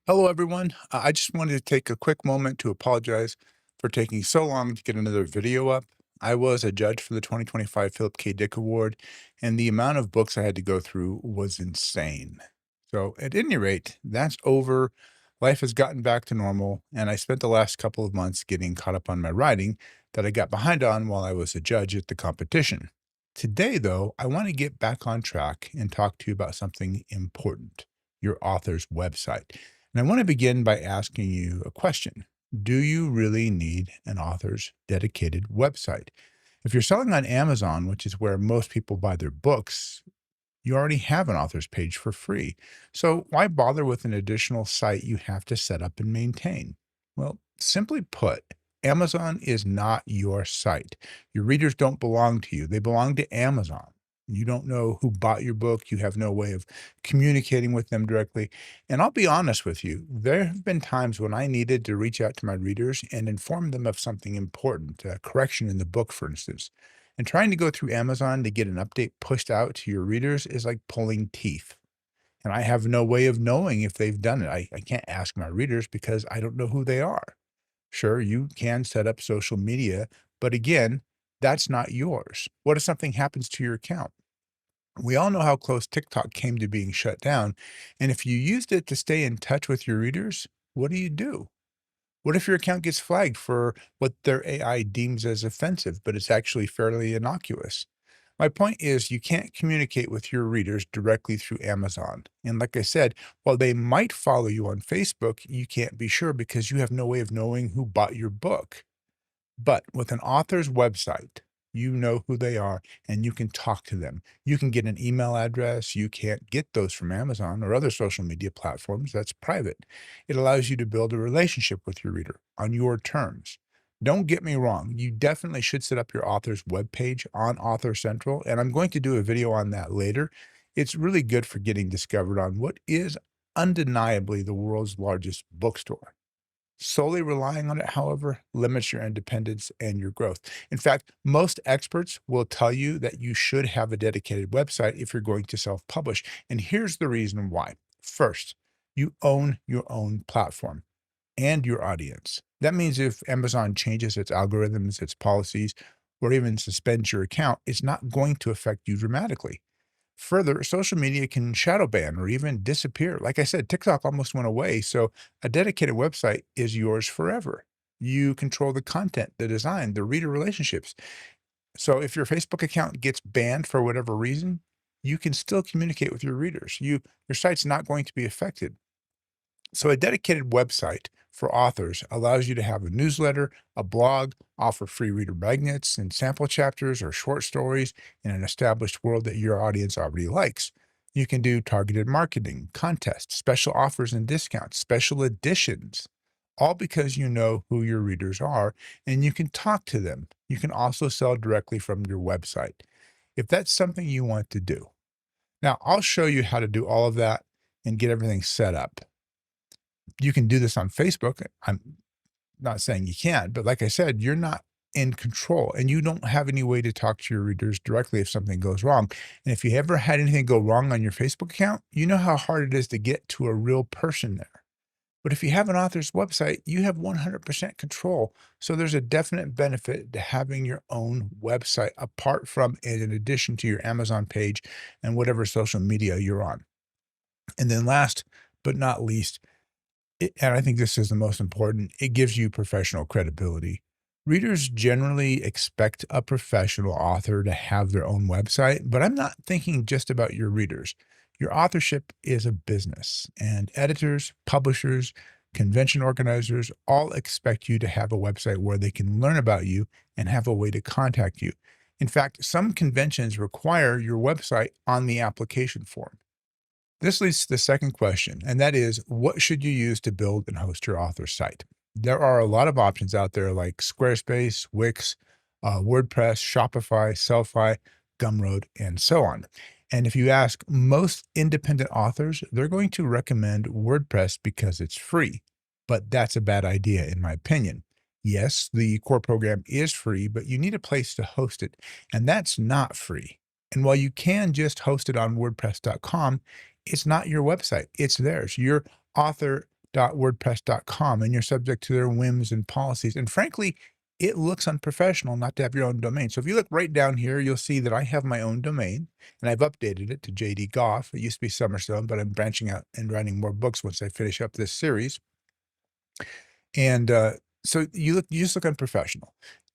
Hello, everyone. I just wanted to take a quick moment to apologize for taking so long to get another video up. I was a judge for the 2025 Philip K. Dick Award, and the amount of books I had to go through was insane. So, at any rate, that's over. Life has gotten back to normal, and I spent the last couple of months getting caught up on my writing that I got behind on while I was a judge at the competition. Today, though, I want to get back on track and talk to you about something important: your author's website. And I want to begin by asking you a question. Do you really need an author's dedicated website? If you're selling on Amazon, which is where most people buy their books, you already have an author's page for free. So why bother with an additional site you have to set up and maintain? Well, simply put, Amazon is not your site. Your readers don't belong to you, they belong to Amazon. You don't know who bought your book. You have no way of communicating with them directly. And I'll be honest with you, there have been times when I needed to reach out to my readers and inform them of something important, a correction in the book, for instance. And trying to go through Amazon to get an update pushed out to your readers is like pulling teeth. And I have no way of knowing if they've done it. I can't ask my readers because I don't know who they are. Sure, you can set up social media, but again, that's not yours. What if something happens to your account? We all know how close TikTok came to being shut down. And if you used it to stay in touch with your readers, what do? What if your account gets flagged for what their AI deems as offensive, but it's actually fairly innocuous? My point is, you can't communicate with your readers directly through Amazon. And like I said, while they might follow you on Facebook, you can't be sure because you have no way of knowing who bought your book. But with an author's website, you know who they are and you can talk to them. You can get an email address. You can't get those from Amazon or other social media platforms. That's private. It allows you to build a relationship with your reader on your terms. Don't get me wrong, you definitely should set up your author's webpage on Author Central, and I'm going to do a video on that later. It's really good for getting discovered on what is undeniably the world's largest bookstore. Solely relying on it, however, limits your independence and your growth. In fact, most experts will tell you that you should have a dedicated website if you're going to self publish. And here's the reason why. First, you own your own platform and your audience. That means if Amazon changes its algorithms, its policies, or even suspends your account, it's not going to affect you dramatically. Further, social media can shadow ban or even disappear. Like I said, TikTok almost went away, so a dedicated website is yours forever. You control the content, the design, the reader relationships. So if your Facebook account gets banned for whatever reason, you can still communicate with your readers. Your site's not going to be affected. So a dedicated website for authors allows you to have a newsletter, a blog, offer free reader magnets and sample chapters or short stories in an established world that your audience already likes. You can do targeted marketing, contests, special offers and discounts, special editions, all because you know who your readers are and you can talk to them. You can also sell directly from your website if that's something you want to do. Now, I'll show you how to do all of that and get everything set up. You can do this on Facebook. I'm not saying you can't, but like I said, you're not in control and you don't have any way to talk to your readers directly if something goes wrong. And if you ever had anything go wrong on your Facebook account, you know how hard it is to get to a real person there. But if you have an author's website, you have 100% control. So there's a definite benefit to having your own website apart from and in addition to your Amazon page and whatever social media you're on. And then last but not least, and I think this is the most important, it gives you professional credibility. Readers generally expect a professional author to have their own website, but I'm not thinking just about your readers. Your authorship is a business, and editors, publishers, convention organizers all expect you to have a website where they can learn about you and have a way to contact you. In fact, some conventions require your website on the application form. This leads to the second question, and that is, what should you use to build and host your author site? There are a lot of options out there like Squarespace, Wix, WordPress, Shopify, Sellfy, Gumroad, and so on. And if you ask most independent authors, they're going to recommend WordPress because it's free. But that's a bad idea, in my opinion. Yes, the core program is free, but you need a place to host it, and that's not free. And while you can just host it on WordPress.com, it's not your website, it's theirs. Your author wordpress.com, and you're subject to their whims and policies. And frankly, it looks unprofessional not to have your own domain. So if you look right down here, you'll see that I have my own domain and I've updated it to JD Goff. It used to be Summerstone, but I'm branching out and writing more books once I finish up this series. And so you just look unprofessional.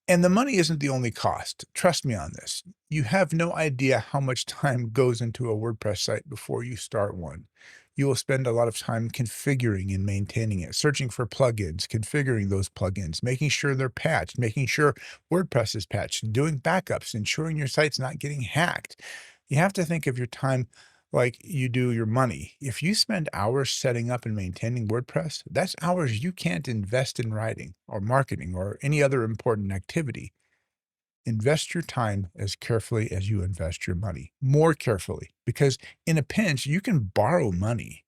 And the money isn't the only cost. Trust me on this. You have no idea how much time goes into a WordPress site before you start one. You will spend a lot of time configuring and maintaining it, searching for plugins, configuring those plugins, making sure they're patched, making sure WordPress is patched, doing backups, ensuring your site's not getting hacked. You have to think of your time like you do your money. If you spend hours setting up and maintaining WordPress, that's hours you can't invest in writing or marketing or any other important activity. Invest your time as carefully as you invest your money, more carefully, because in a pinch, you can borrow money,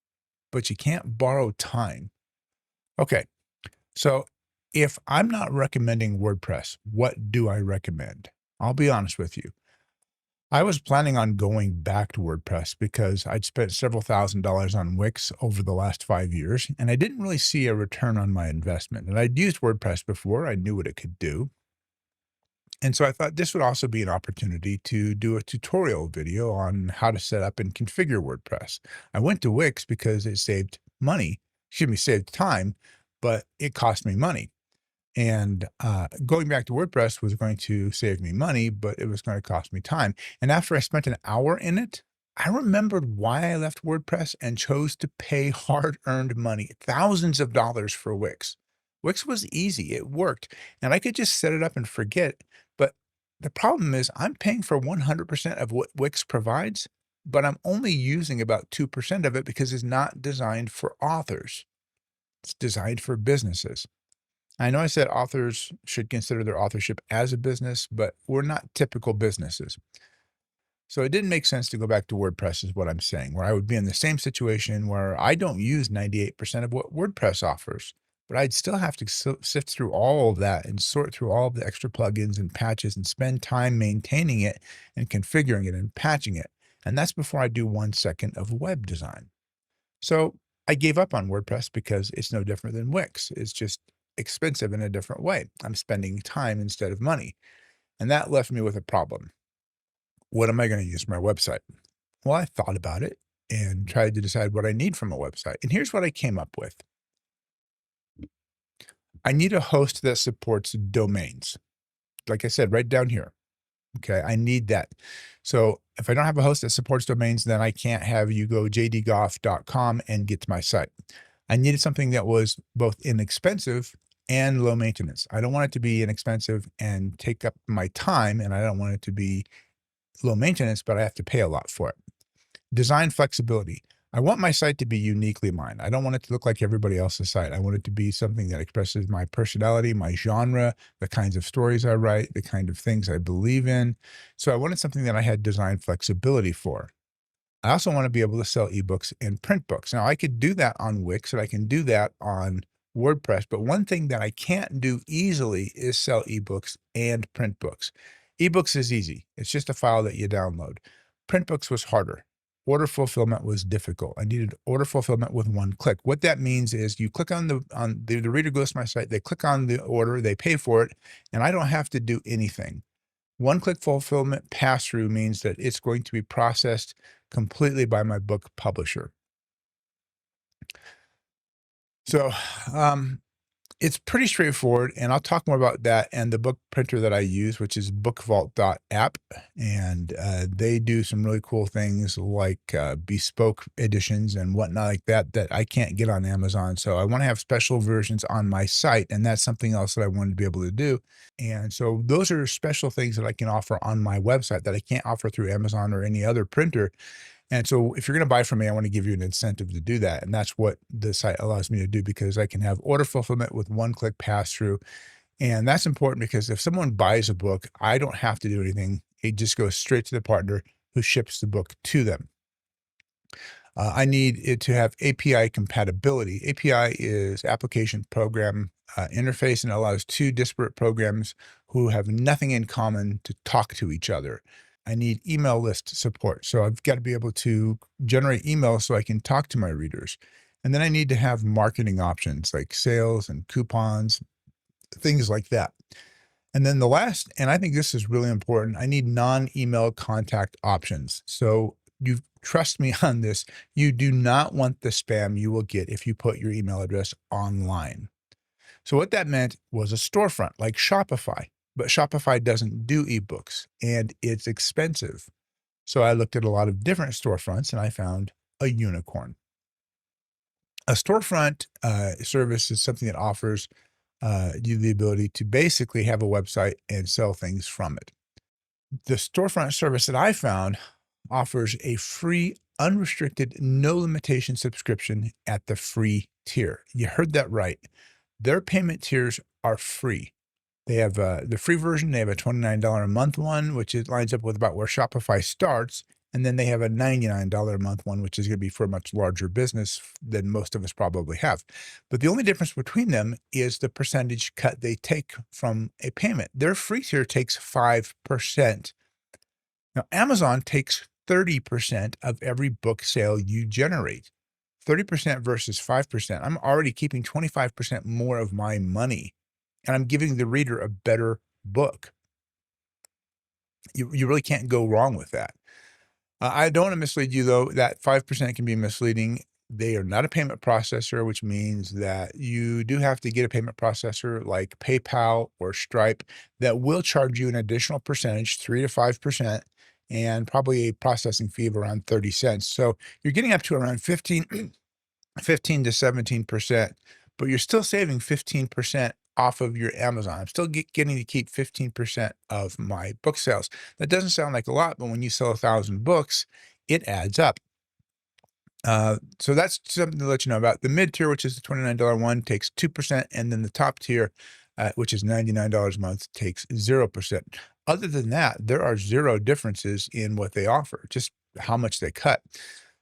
but you can't borrow time. Okay, so if I'm not recommending WordPress, what do I recommend? I'll be honest with you. I was planning on going back to WordPress because I'd spent several $1,000s on Wix over the last 5 years, and I didn't really see a return on my investment. And I'd used WordPress before, I knew what it could do. And so I thought this would also be an opportunity to do a tutorial video on how to set up and configure WordPress. I went to Wix because it saved money, excuse me, saved time, but it cost me money. And going back to WordPress was going to save me money, but it was going to cost me time. And after I spent an hour in it, I remembered why I left WordPress and chose to pay hard-earned money, thousands of dollars for Wix. Wix was easy, it worked, and I could just set it up and forget. But the problem is I'm paying for 100% of what Wix provides, but I'm only using about 2% of it because it's not designed for authors. It's designed for businesses. I know I said authors should consider their authorship as a business, but we're not typical businesses. So it didn't make sense to go back to WordPress is what I'm saying, where I would be in the same situation where I don't use 98% of what WordPress offers, but I'd still have to sift through all of that and sort through all of the extra plugins and patches and spend time maintaining it and configuring it and patching it. And that's before I do 1 second of web design. So I gave up on WordPress because it's no different than Wix. It's just expensive in a different way. I'm spending time instead of money. And that left me with a problem. What am I going to use for my website? Well, I thought about it and tried to decide what I need from a website. And here's what I came up with. I need a host that supports domains. Like I said, right down here. Okay, I need that. So if I don't have a host that supports domains, then I can't have you go jdgoff.com and get to my site. I needed something that was both inexpensive and low maintenance. I don't want it to be inexpensive and take up my time, and I don't want it to be low maintenance, but I have to pay a lot for it. Design flexibility. I want my site to be uniquely mine. I don't want it to look like everybody else's site. I want it to be something that expresses my personality, my genre, the kinds of stories I write, the kind of things I believe in. So I wanted something that I had design flexibility for. I also want to be able to sell ebooks and print books. Now, I could do that on Wix and I can do that on WordPress, but one thing that I can't do easily is sell ebooks and print books. Ebooks is easy. It's just a file that you download. Print books was harder. Order fulfillment was difficult. I needed order fulfillment with one click. What that means is you click on the reader goes to my site, they click on the order, they pay for it, and I don't have to do anything. One-click fulfillment pass-through means that it's going to be processed completely by my book publisher. So, it's pretty straightforward, and I'll talk more about that and the book printer that I use, which is bookvault.app, and they do some really cool things like bespoke editions and whatnot like that that I can't get on Amazon. So I want to have special versions on my site, and that's something else that I wanted to be able to do. And so those are special things that I can offer on my website that I can't offer through Amazon or any other printer. And so if you're going to buy from me, I want to give you an incentive to do that. And that's what the site allows me to do because I can have order fulfillment with one-click pass-through. And that's important because if someone buys a book, I don't have to do anything. It just goes straight to the partner who ships the book to them. I need it to have API compatibility. API is application program interface, and it allows two disparate programs who have nothing in common to talk to each other. I need email list support. So I've got to be able to generate emails so I can talk to my readers. And then I need to have marketing options like sales and coupons, things like that. And then the last, and I think this is really important, I need non-email contact options. So you trust me on this. You do not want the spam you will get if you put your email address online. So what that meant was a storefront like Shopify, but Shopify doesn't do ebooks and it's expensive. So I looked at a lot of different storefronts and I found a unicorn. A storefront service is something that offers you the ability to basically have a website and sell things from it. The storefront service that I found offers a free, unrestricted, no limitation subscription at the free tier. You heard that right. Their payment tiers are free. They have the free version. They have a $29 a month one, which lines up with about where Shopify starts. And then they have a $99 a month one, which is going to be for a much larger business than most of us probably have. But the only difference between them is the percentage cut they take from a payment. Their free tier takes 5%. Now, Amazon takes 30% of every book sale you generate. 30% versus 5%. I'm already keeping 25% more of my money, and I'm giving the reader a better book. You really can't go wrong with that. I don't want to mislead you, though. That 5% can be misleading. They are not a payment processor, which means that you do have to get a payment processor like PayPal or Stripe that will charge you an additional percentage, 3 to 5%, and probably a processing fee of around 30 cents. So you're getting up to around 15 to 17%, but you're still saving 15% off of your Amazon. I'm still getting to keep 15% of my book sales. That doesn't sound like a lot, but when you sell 1,000 books, it adds up. So that's something to let you know about. The mid tier, which is the $29 one, takes 2%, and then the top tier, which is $99 a month, takes 0%. Other than that, there are zero differences in what they offer, just how much they cut.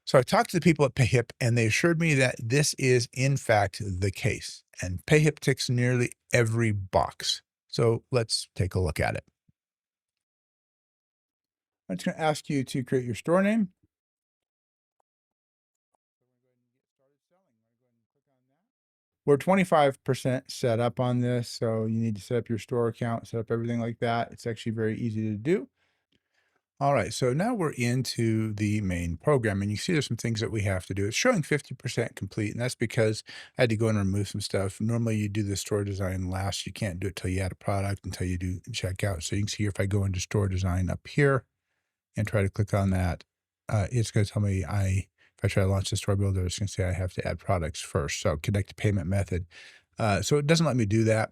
So I talked to the people at PayHip, and they assured me that this is in fact the case. And PayHip ticks nearly every box. So let's take a look at it. I'm just going to ask you to create your store name. We're 25% set up on this, so you need to set up your store account, set up everything like that. It's actually very easy to do. All right, so now we're into the main program, and you see there's some things that we have to do. It's showing 50% complete, and that's because I had to go and remove some stuff. Normally, you do the store design last. You can't do it till you add a product, until you do checkout. So you can see here, if I go into store design up here and try to click on that, it's going to tell me if I try to launch the store builder, it's going to say I have to add products first. So connect to payment method. So it doesn't let me do that.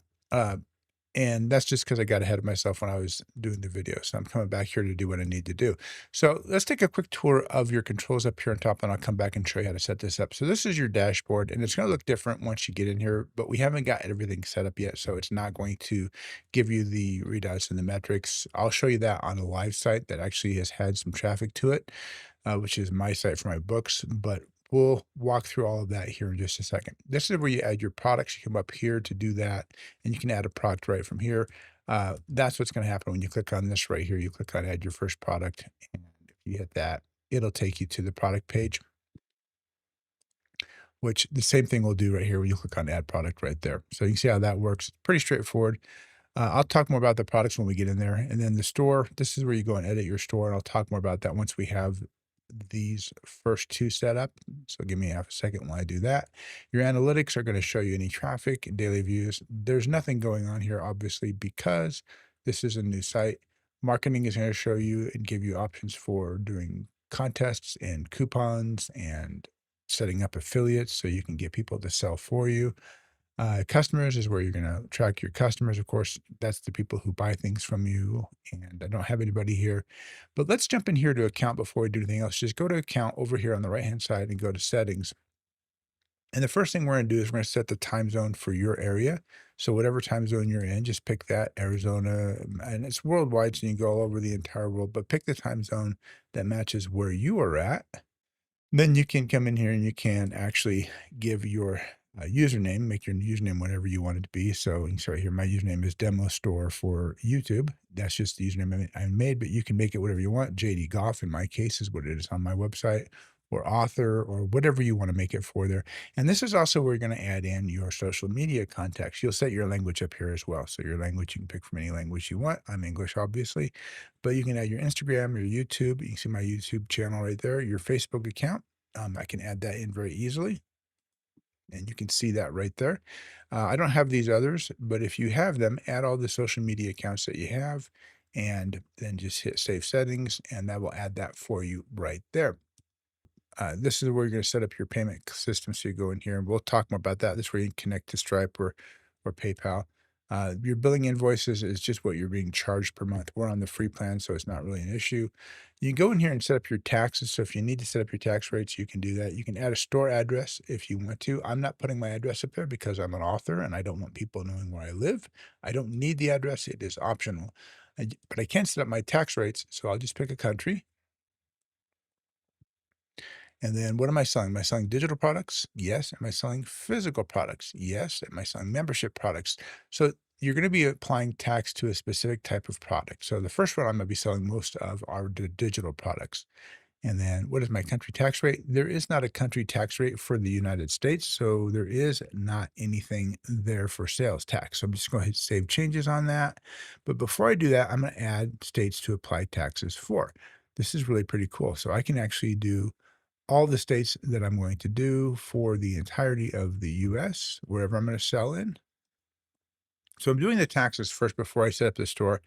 And that's just because I got ahead of myself when I was doing the video. So I'm coming back here to do what I need to do. So let's take a quick tour of your controls up here on top, and I'll come back and show you how to set this up. So this is your dashboard, and it's going to look different once you get in here, but we haven't got everything set up yet. So it's not going to give you the readouts and the metrics. I'll show you that on a live site that actually has had some traffic to it, which is my site for my books, but we'll walk through all of that here in just a second. This is where you add your products. You come up here to do that, and you can add a product right from here. That's what's going to happen when you click on this right here. You click on add your first product, and if you hit that, it'll take you to the product page, which the same thing will do right here when you click on add product right there. So you can see how that works. Pretty straightforward. I'll talk more about the products when we get in there. And then the store, this is where you go and edit your store. And I'll talk more about that once we have these first two set up. So give me half a second while I do that. Your analytics are going to show you any traffic and daily views. There's nothing going on here, obviously, because this is a new site. Marketing is going to show you and give you options for doing contests and coupons and setting up affiliates so you can get people to sell for you. Customers is where you're going to track your customers. Of course, that's the people who buy things from you. And I don't have anybody here, but let's jump in here to account before we do anything else. Just go to account over here on the right-hand side and go to settings. And the first thing we're going to do is we're going to set the time zone for your area. So whatever time zone you're in, just pick that. Arizona, and it's worldwide, so you can go all over the entire world, but pick the time zone that matches where you are at. Then you can come in here and you can actually give your username, make your username whatever you want it to be. So you can see right here, my username is Demo Store for YouTube. That's just the username I made, but you can make it whatever you want. JD Goff, in my case, is what it is on my website. or author or whatever you want to make it for there. And this is also where you're going to add in your social media contacts. You'll set your language up here as well. So your language, you can pick from any language you want. I'm English, obviously, but you can add your Instagram, your YouTube. You can see my YouTube channel right there, your Facebook account. I can add that in very easily, and you can see that right there. I don't have these others, but if you have them, add all the social media accounts that you have, and then just hit save settings, and that will add that for you right there. This is where you're going to set up your payment system. So you go in here, and we'll talk more about that. This is where you can connect to Stripe or PayPal. Your billing invoices is just what you're being charged per month. We're on the free plan, so it's not really an issue. You can go in here and set up your taxes. So if you need to set up your tax rates, you can do that. You can add a store address if you want to. I'm not putting my address up there because I'm an author and I don't want people knowing where I live. I don't need the address. It is optional. But I can set up my tax rates. So I'll just pick a country. And then what am I selling? Am I selling digital products? Yes. Am I selling physical products? Yes. Am I selling membership products? So you're going to be applying tax to a specific type of product. So the first one I'm going to be selling most of are the digital products. And then what is my country tax rate? There is not a country tax rate for the United States. So there is not anything there for sales tax. So I'm just going to hit save changes on that. But before I do that, I'm going to add states to apply taxes for. This is really pretty cool. So I can actually do all the states that I'm going to do for the entirety of the US, wherever I'm going to sell in. So I'm doing the taxes first before I set up the store.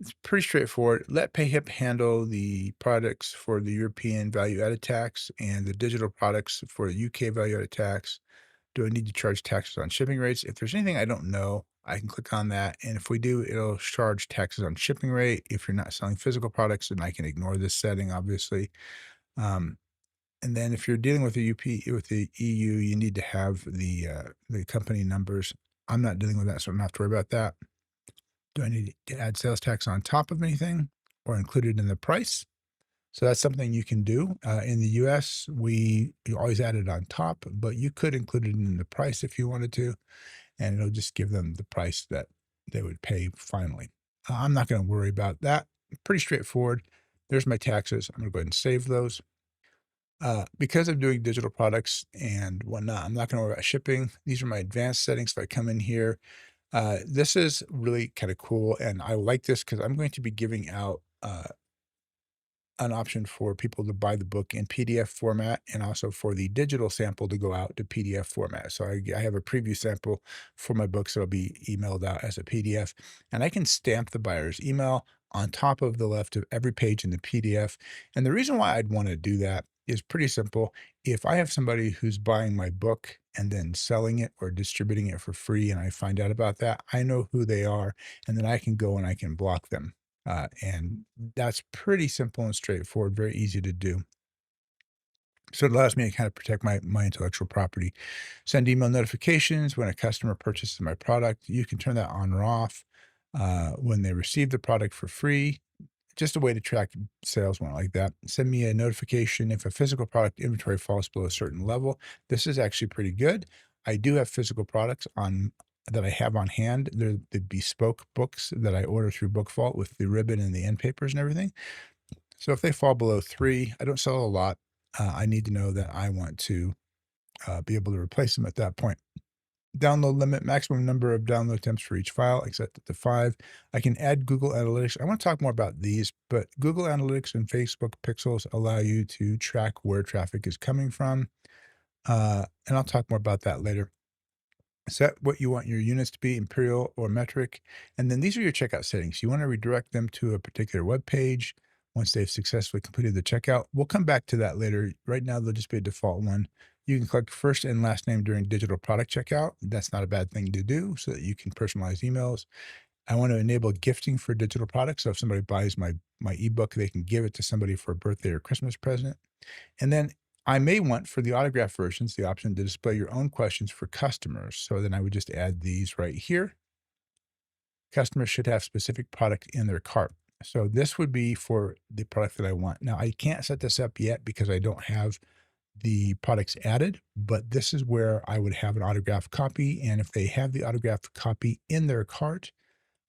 It's pretty straightforward. Let PayHip handle the products for the European value added tax and the digital products for the UK value added tax. Do I need to charge taxes on shipping rates? If there's anything I don't know, I can click on that. And if we do, it'll charge taxes on shipping rate. If you're not selling physical products, then I can ignore this setting, obviously. Um, And then if you're dealing with the with the EU, you need to have the company numbers. I'm not dealing with that, so I don't have to worry about that. Do I need to add sales tax on top of anything or include it in the price? So that's something you can do. In the US, you always add it on top, but you could include it in the price if you wanted to, and it'll just give them the price that they would pay finally. I'm not going to worry about that. Pretty straightforward. There's my taxes. I'm going to go ahead and save those. Because I'm doing digital products and whatnot, I'm not going to worry about shipping. These are my advanced settings. If I come in here, this is really kind of cool. And I like this because I'm going to be giving out an option for people to buy the book in PDF format and also for the digital sample to go out to PDF format. So I have a preview sample for my books that'll be emailed out as a PDF, and I can stamp the buyer's email on top of the left of every page in the PDF. And the reason why I'd want to do that is pretty simple. If I have somebody who's buying my book and then selling it or distributing it for free, and I find out about that, I know who they are, and then I can go and I can block them. And that's pretty simple and straightforward, very easy to do. So it allows me to kind of protect my intellectual property. Send email notifications when a customer purchases my product. You can turn that on or off when they receive the product for free. Just a way to track sales, one like that. Send me a notification if a physical product inventory falls below a certain level. This is actually pretty good. I do have physical products on that I have on hand. They're the bespoke books that I order through Book Vault with the ribbon and the end papers and everything. So if they fall below 3, I don't sell a lot. I need to know that I want to be able to replace them at that point. Download limit, maximum number of download attempts for each file, I set it to 5. I can add Google Analytics. I want to talk more about these, but Google Analytics and Facebook Pixels allow you to track where traffic is coming from. And I'll talk more about that later. Set what you want your units to be, imperial or metric. And then these are your checkout settings. You want to redirect them to a particular web page once they've successfully completed the checkout. We'll come back to that later. Right now, they'll just be a default one. You can click first and last name during digital product checkout. That's not a bad thing to do so that you can personalize emails. I want to enable gifting for digital products. So if somebody buys my ebook, they can give it to somebody for a birthday or Christmas present. And then I may want for the autograph versions the option to display your own questions for customers. So then I would just add these right here. Customers should have specific product in their cart. So this would be for the product that I want. Now I can't set this up yet because I don't have the products added, but this is where I would have an autographed copy. And if they have the autographed copy in their cart,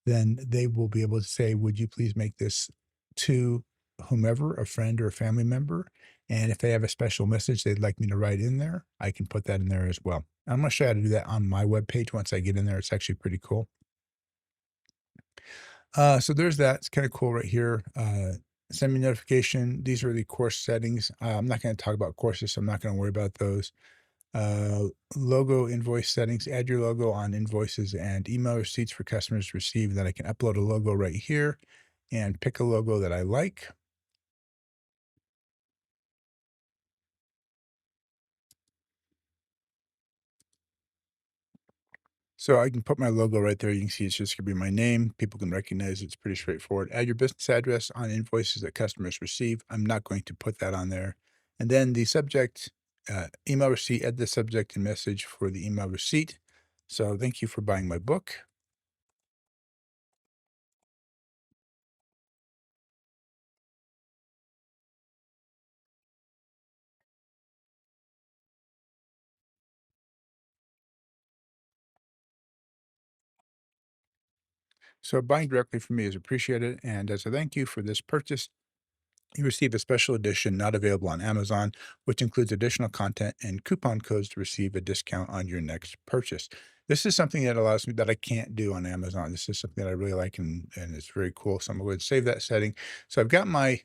then they will be able to say, would you please make this to whomever, a friend or a family member? And if they have a special message they'd like me to write in there, I can put that in there as well. I'm going to show you how to do that on my webpage once I get in there. It's actually pretty cool. So there's that. It's kind of cool right here. Send me notification. These are the course settings. I'm not going to talk about courses, so I'm not going to worry about those. Uh, Logo invoice settings. Add your logo on invoices and email receipts for customers to receive. Then I can upload a logo right here and pick a logo that I like. So I can put my logo right there. You can see it's just gonna be my name. People can recognize it's pretty straightforward. Add your business address on invoices that customers receive. I'm not going to put that on there. And then the subject, email receipt, add the subject and message for the email receipt. So thank you for buying my book. So buying directly from me is appreciated. And as a thank you for this purchase, you receive a special edition not available on Amazon, which includes additional content and coupon codes to receive a discount on your next purchase. This is something that allows me that I can't do on Amazon. This is something that I really like and it's very cool. So I'm going to save that setting. So I've got my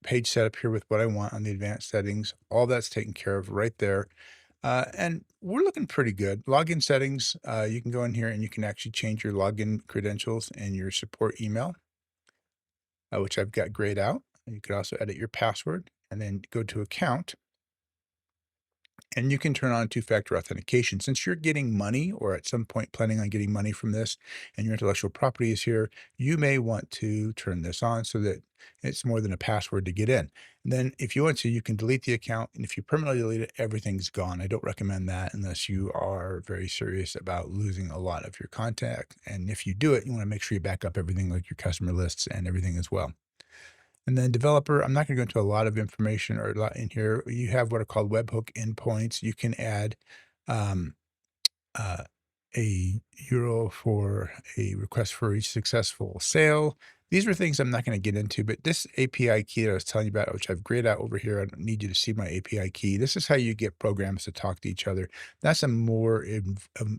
page set up here with what I want on the advanced settings. All that's taken care of right there. And we're looking pretty good. Login settings, you can go in here and you can actually change your login credentials and your support email, which I've got grayed out. You could also edit your password and then go to account and you can turn on two-factor authentication. Since you're getting money or at some point planning on getting money from this and your intellectual property is here, you may want to turn this on so that it's more than a password to get in. And then if you want to, you can delete the account. And if you permanently delete it, everything's gone. I don't recommend that unless you are very serious about losing a lot of your contact. And if you do it, you want to make sure you back up everything like your customer lists and everything as well. And then developer, I'm not going to go into a lot of information or a lot in here. You have what are called webhook endpoints. You can add um, uh, a euro for a request for each successful sale. These are things I'm not going to get into, but this API key that I was telling you about, which I've grayed out over here, I don't need you to see my API key. This is how you get programs to talk to each other. That's a more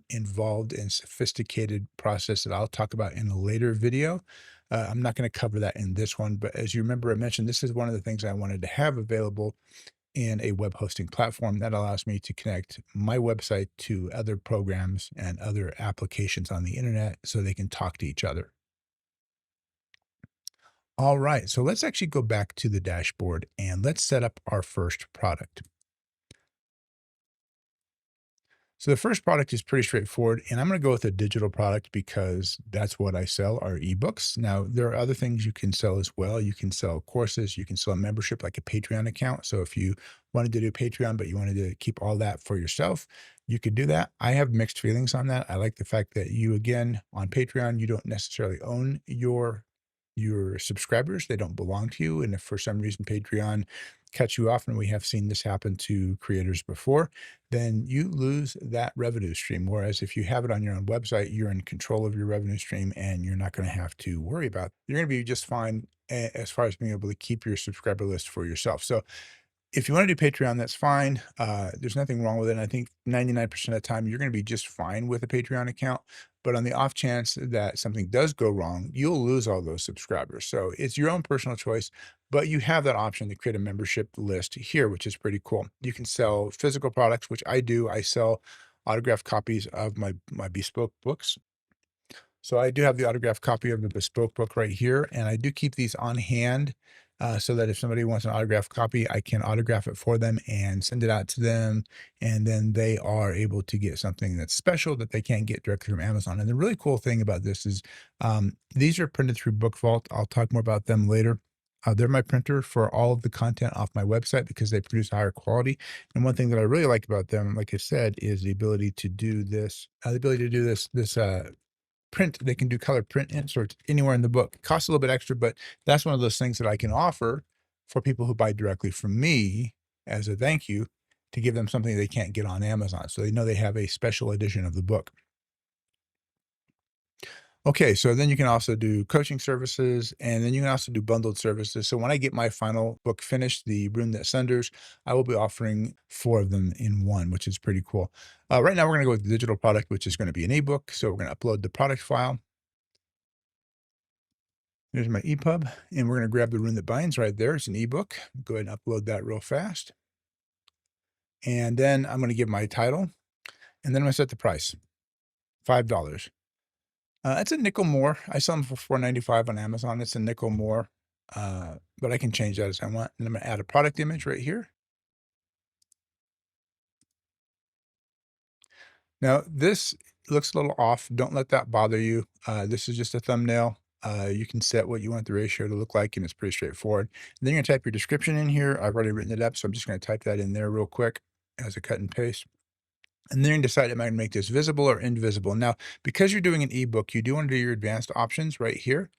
involved and sophisticated process that I'll talk about in a later video. I'm not going to cover that in this one, but as you remember, I mentioned this is one of the things I wanted to have available in a web hosting platform that allows me to connect my website to other programs and other applications on the internet so they can talk to each other. All right, so let's actually go back to the dashboard and let's set up our first product. So the first product is pretty straightforward, and I'm going to go with a digital product because that's what I sell are ebooks. Now, there are other things you can sell as well. You can sell courses, you can sell a membership like a Patreon account. So if you wanted to do Patreon, but you wanted to keep all that for yourself, you could do that. I have mixed feelings on that. I like the fact that you, again, on Patreon, you don't necessarily own your subscribers. They don't belong to you. And if for some reason Patreon cuts you off, and we have seen this happen to creators before, then you lose that revenue stream. Whereas if you have it on your own website, you're in control of your revenue stream and you're not going to have to worry about it. You're going to be just fine as far as being able to keep your subscriber list for yourself. So if you want to do Patreon, that's fine. There's nothing wrong with it. And I think 99% of the time, you're going to be just fine with a Patreon account. But on the off chance that something does go wrong, you'll lose all those subscribers. So it's your own personal choice, but you have that option to create a membership list here, which is pretty cool. You can sell physical products, which I do. I sell autographed copies of my bespoke books. So I do have the autographed copy of the bespoke book right here, and I do keep these on hand so that if somebody wants an autographed copy, I can autograph it for them and send it out to them, and then they are able to get something that's special that they can't get directly from Amazon. And the really cool thing about this is these are printed through Book Vault. I'll talk more about them later. They're my printer for all of the content off my website because they produce higher quality. And one thing that I really like about them, like I said, is the ability to do this, print. They can do color print inserts anywhere in the book. It costs a little bit extra, but that's one of those things that I can offer for people who buy directly from me as a thank you to give them something they can't get on Amazon. So they know they have a special edition of the book. Okay, so then you can also do coaching services, and then you can also do bundled services. So when I get my final book finished, The Rune That Sunders, I will be offering 4 of them in one, which is pretty cool. Right now, we're gonna go with the digital product, which is gonna be an ebook. So we're gonna upload the product file. There's my EPUB, and we're gonna grab The Rune That Binds right there. It's an ebook. Go ahead and upload that real fast. And then I'm gonna give my title, and then I'm gonna set the price, $5. It's a nickel more. I sell them for 4.95 on Amazon. It's a nickel more, but I can change that as I want. And I'm gonna add a product image right here. Now, this looks a little off. Don't let that bother you. This is just a thumbnail. You can set what you want the ratio to look like, and it's pretty straightforward. And then you're gonna type your description in here. I've already written it up, so I'm just gonna type that in there real quick as a cut and paste. And then you decide, am I gonna make this visible or invisible? Now, because you're doing an ebook, you do want to do your advanced options right here.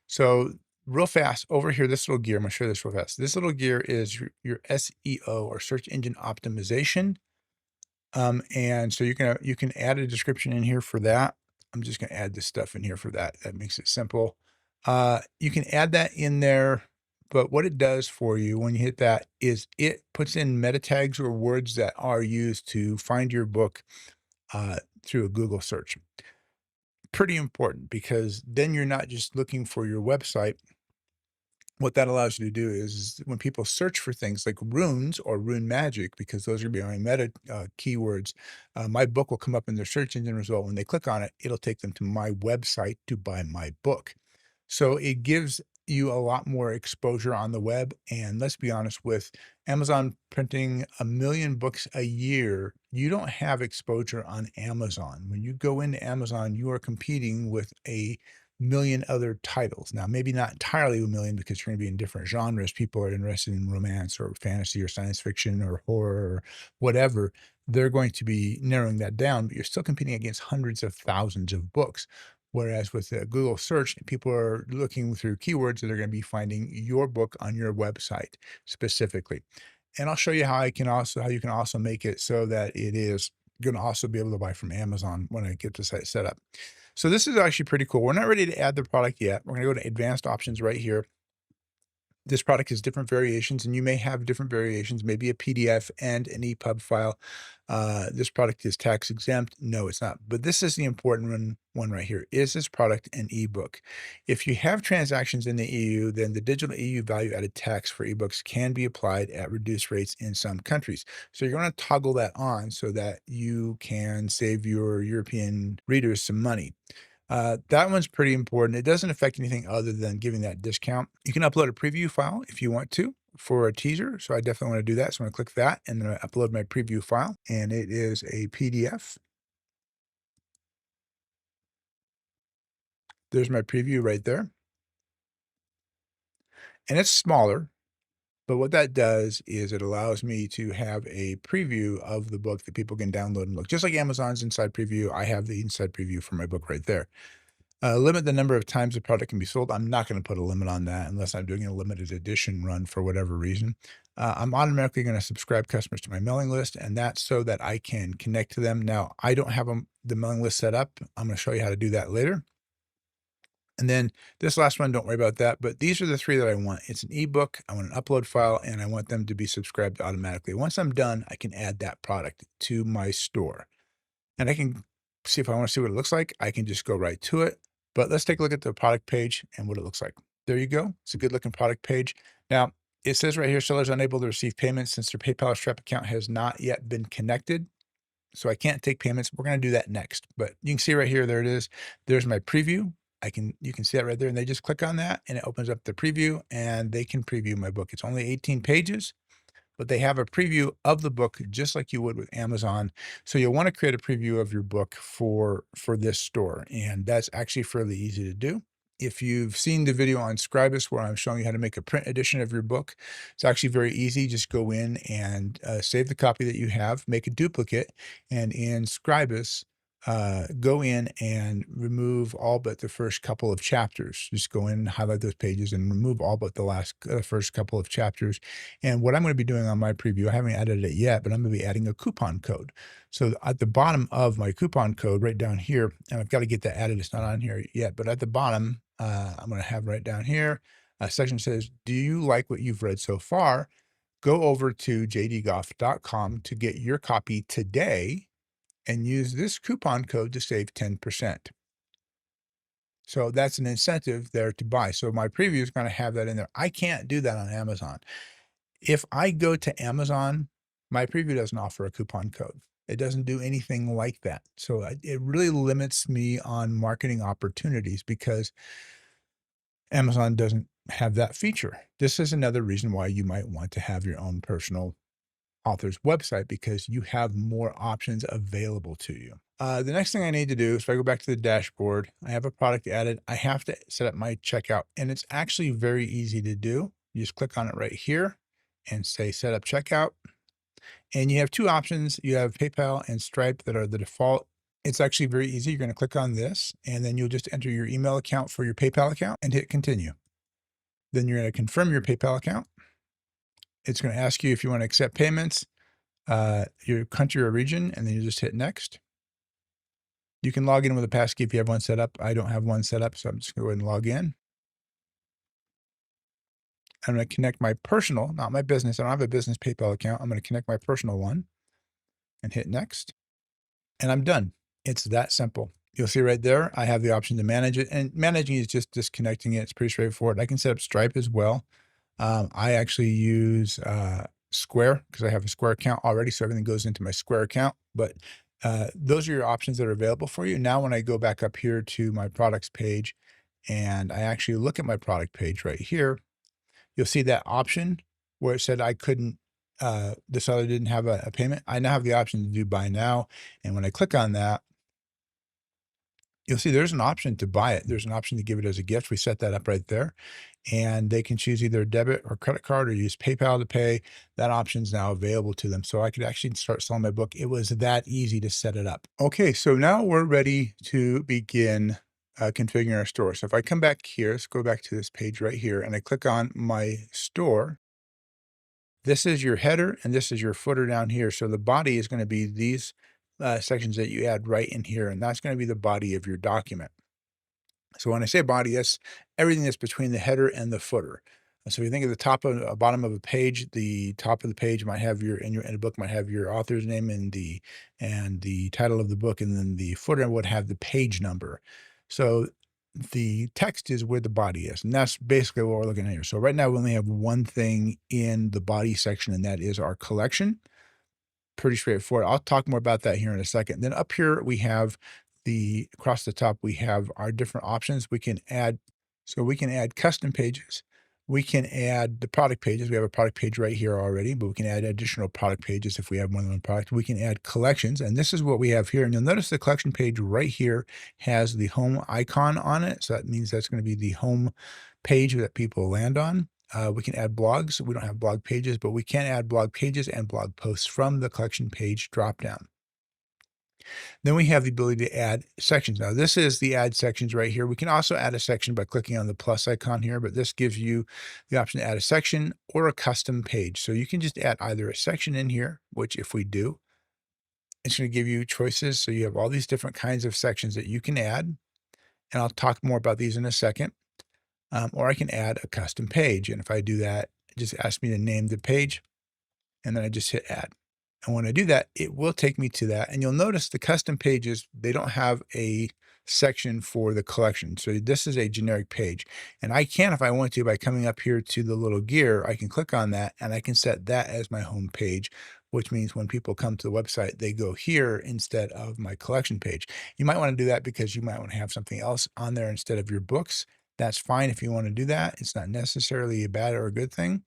So real fast over here, this little gear, I'm gonna show you this real fast. This little gear is your SEO or search engine optimization. And so you can add a description in here for that. I'm just gonna add this stuff in here for that. That makes it simple. You can add that in there, but what it does for you when you hit that is it puts in meta tags or words that are used to find your book through a Google search. Pretty important because then you're not just looking for your website. What that allows you to do is when people search for things like runes or rune magic, because those are gonna be my meta keywords, my book will come up in their search engine result. When they click on it, it'll take them to my website to buy my book. So it gives you a lot more exposure on the web. And let's be honest, with Amazon printing 1 million books a year, you don't have exposure on Amazon. When you go into Amazon, you are competing with 1 million other titles. Now, maybe not entirely 1 million because you're going to be in different genres. People are interested in romance or fantasy or science fiction or horror or whatever. They're going to be narrowing that down, but you're still competing against hundreds of thousands of books. Whereas with Google search, people are looking through keywords that are going to be finding your book on your website specifically. And I'll show you how you can also make it so that it is going to also be able to buy from Amazon when I get the site set up. So this is actually pretty cool. We're not ready to add the product yet. We're going to go to advanced options right here. This product has different variations, and you may have different variations, maybe a PDF and an EPUB file. This product is tax exempt. No, it's not. But this is the important one right here. Is this product an ebook? If you have transactions in the EU, then the digital EU value added tax for ebooks can be applied at reduced rates in some countries. So you're going to toggle that on so that you can save your European readers some money. That one's pretty important. It doesn't affect anything other than giving that discount. You can upload a preview file if you want to for a teaser. So I definitely want to do that. So I'm going to click that and then I upload my preview file, and it is a PDF. There's my preview right there. And it's smaller, but what that does is it allows me to have a preview of the book that people can download and look. Just like Amazon's inside preview, I have the inside preview for my book right there. Limit the number of times the product can be sold. I'm not going to put a limit on that unless I'm doing a limited edition run for whatever reason. I'm automatically going to subscribe customers to my mailing list, and that's so that I can connect to them. Now, I don't have the mailing list set up. I'm going to show you how to do that later. And then this last one, don't worry about that. But these are the 3 that I want. It's an ebook, I want an upload file, and I want them to be subscribed automatically. Once I'm done, I can add that product to my store. And I can see if I want to see what it looks like, I can just go right to it. But let's take a look at the product page and what it looks like. There you go. It's a good looking product page. Now, it says right here, sellers unable to receive payments since their PayPal Stripe account has not yet been connected. So I can't take payments. We're going to do that next. But you can see right here, there it is. There's my preview. You can see that right there. And they just click on that and it opens up the preview and they can preview my book. It's only 18 pages, but they have a preview of the book just like you would with Amazon. So you'll want to create a preview of your book for this store, and that's actually fairly easy to do. If you've seen the video on Scribus where I'm showing you how to make a print edition of your book, it's actually very easy. Just go in and save the copy that you have, make a duplicate, and in Scribus, go in and remove all but the first couple of chapters. Just go in and highlight those pages and remove all but the first couple of chapters. And what I'm going to be doing on my preview, I haven't added it yet, but I'm going to be adding a coupon code. So at the bottom of my coupon code, right down here, and I've got to get that added. It's not on here yet, but at the bottom, I'm going to have right down here a section that says, "Do you like what you've read so far? Go over to jdgoff.com to get your copy today and use this coupon code to save 10%." So that's an incentive there to buy. So my preview is going to have that in there. I can't do that on Amazon. If I go to Amazon, my preview doesn't offer a coupon code. It doesn't do anything like that. So it really limits me on marketing opportunities because Amazon doesn't have that feature. This is another reason why you might want to have your own personal author's website because you have more options available to you. The next thing I need to do is if I go back to the dashboard, I have a product added. I have to set up my checkout, and it's actually very easy to do. You just click on it right here and say set up checkout. And you have two options. You have PayPal and Stripe that are the default. It's actually very easy. You're going to click on this, and then you'll just enter your email account for your PayPal account and hit continue. Then you're going to confirm your PayPal account. It's going to ask you if you want to accept payments, your country or region, and then you just hit next. You can log in with a passkey if you have one set up. I don't have one set up, so I'm just going to go ahead and log in. I'm going to connect my personal, not my business. I don't have a business PayPal account. I'm going to connect my personal one and hit next. And I'm done. It's that simple. You'll see right there, I have the option to manage it. And managing is just disconnecting it. It's pretty straightforward. I can set up Stripe as well. I actually use Square because I have a Square account already, so everything goes into my Square account. But those are your options that are available for you. Now, when I go back up here to my products page and I actually look at my product page right here, you'll see that option where it said I couldn't, the seller didn't have a payment. I now have the option to do buy now. And when I click on that, you'll see there's an option to buy it. There's an option to give it as a gift. We set that up right there. And they can choose either debit or credit card or use PayPal to pay. That option is now available to them. So I could actually start selling my book. It was that easy to set it up. Okay, so now we're ready to begin configuring our store. So if I come back here, let's go back to this page right here, and I click on my store. This is your header and this is your footer down here. So the body is going to be these sections that you add right in here, and that's going to be the body of your document. So when I say body, that's everything that's between the header and the footer. So if you think of the top of bottom of a page, the top of the page might have in a book might have your author's name and the title of the book, and then the footer would have the page number. So the text is where the body is, and that's basically what we're looking at here. So right now we only have one thing in the body section, and that is our collection. Pretty straightforward. I'll talk more about that here in a second. Then up here we have across the top, we have our different options. We can add custom pages. We can add the product pages. We have a product page right here already, but we can add additional product pages if we have more than one product. We can add collections, and this is what we have here. And you'll notice the collection page right here has the home icon on it. So that means that's going to be the home page that people land on. We can add blogs. We don't have blog pages, but we can add blog pages and blog posts from the collection page dropdown. Then we have the ability to add sections. Now, this is the add sections right here. We can also add a section by clicking on the plus icon here, but this gives you the option to add a section or a custom page. So you can just add either a section in here, which if we do, it's going to give you choices. So you have all these different kinds of sections that you can add, and I'll talk more about these in a second. Or I can add a custom page. And if I do that, it just asks me to name the page, and then I just hit add. And when I do that, it will take me to that. And you'll notice the custom pages, they don't have a section for the collection. So this is a generic page. And I can, if I want to, by coming up here to the little gear, I can click on that and I can set that as my home page, which means when people come to the website, they go here instead of my collection page. You might want to do that because you might want to have something else on there instead of your books. That's fine if you want to do that. It's not necessarily a bad or a good thing.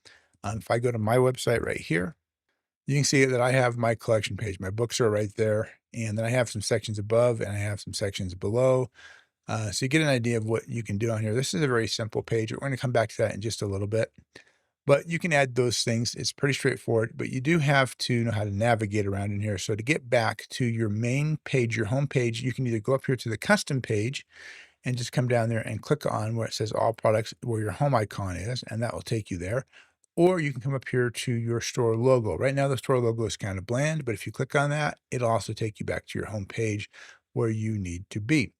If I go to my website right here, you can see that I have my collection page. My books are right there. And then I have some sections above and I have some sections below. So you get an idea of what you can do on here. This is a very simple page. We're going to come back to that in just a little bit. But you can add those things. It's pretty straightforward, but you do have to know how to navigate around in here. So to get back to your main page, your home page, you can either go up here to the custom page and just come down there and click on where it says all products, where your home icon is, and that will take you there. Or you can come up here to your store logo. Right now, the store logo is kind of bland, but if you click on that, it'll also take you back to your home page where you need to be.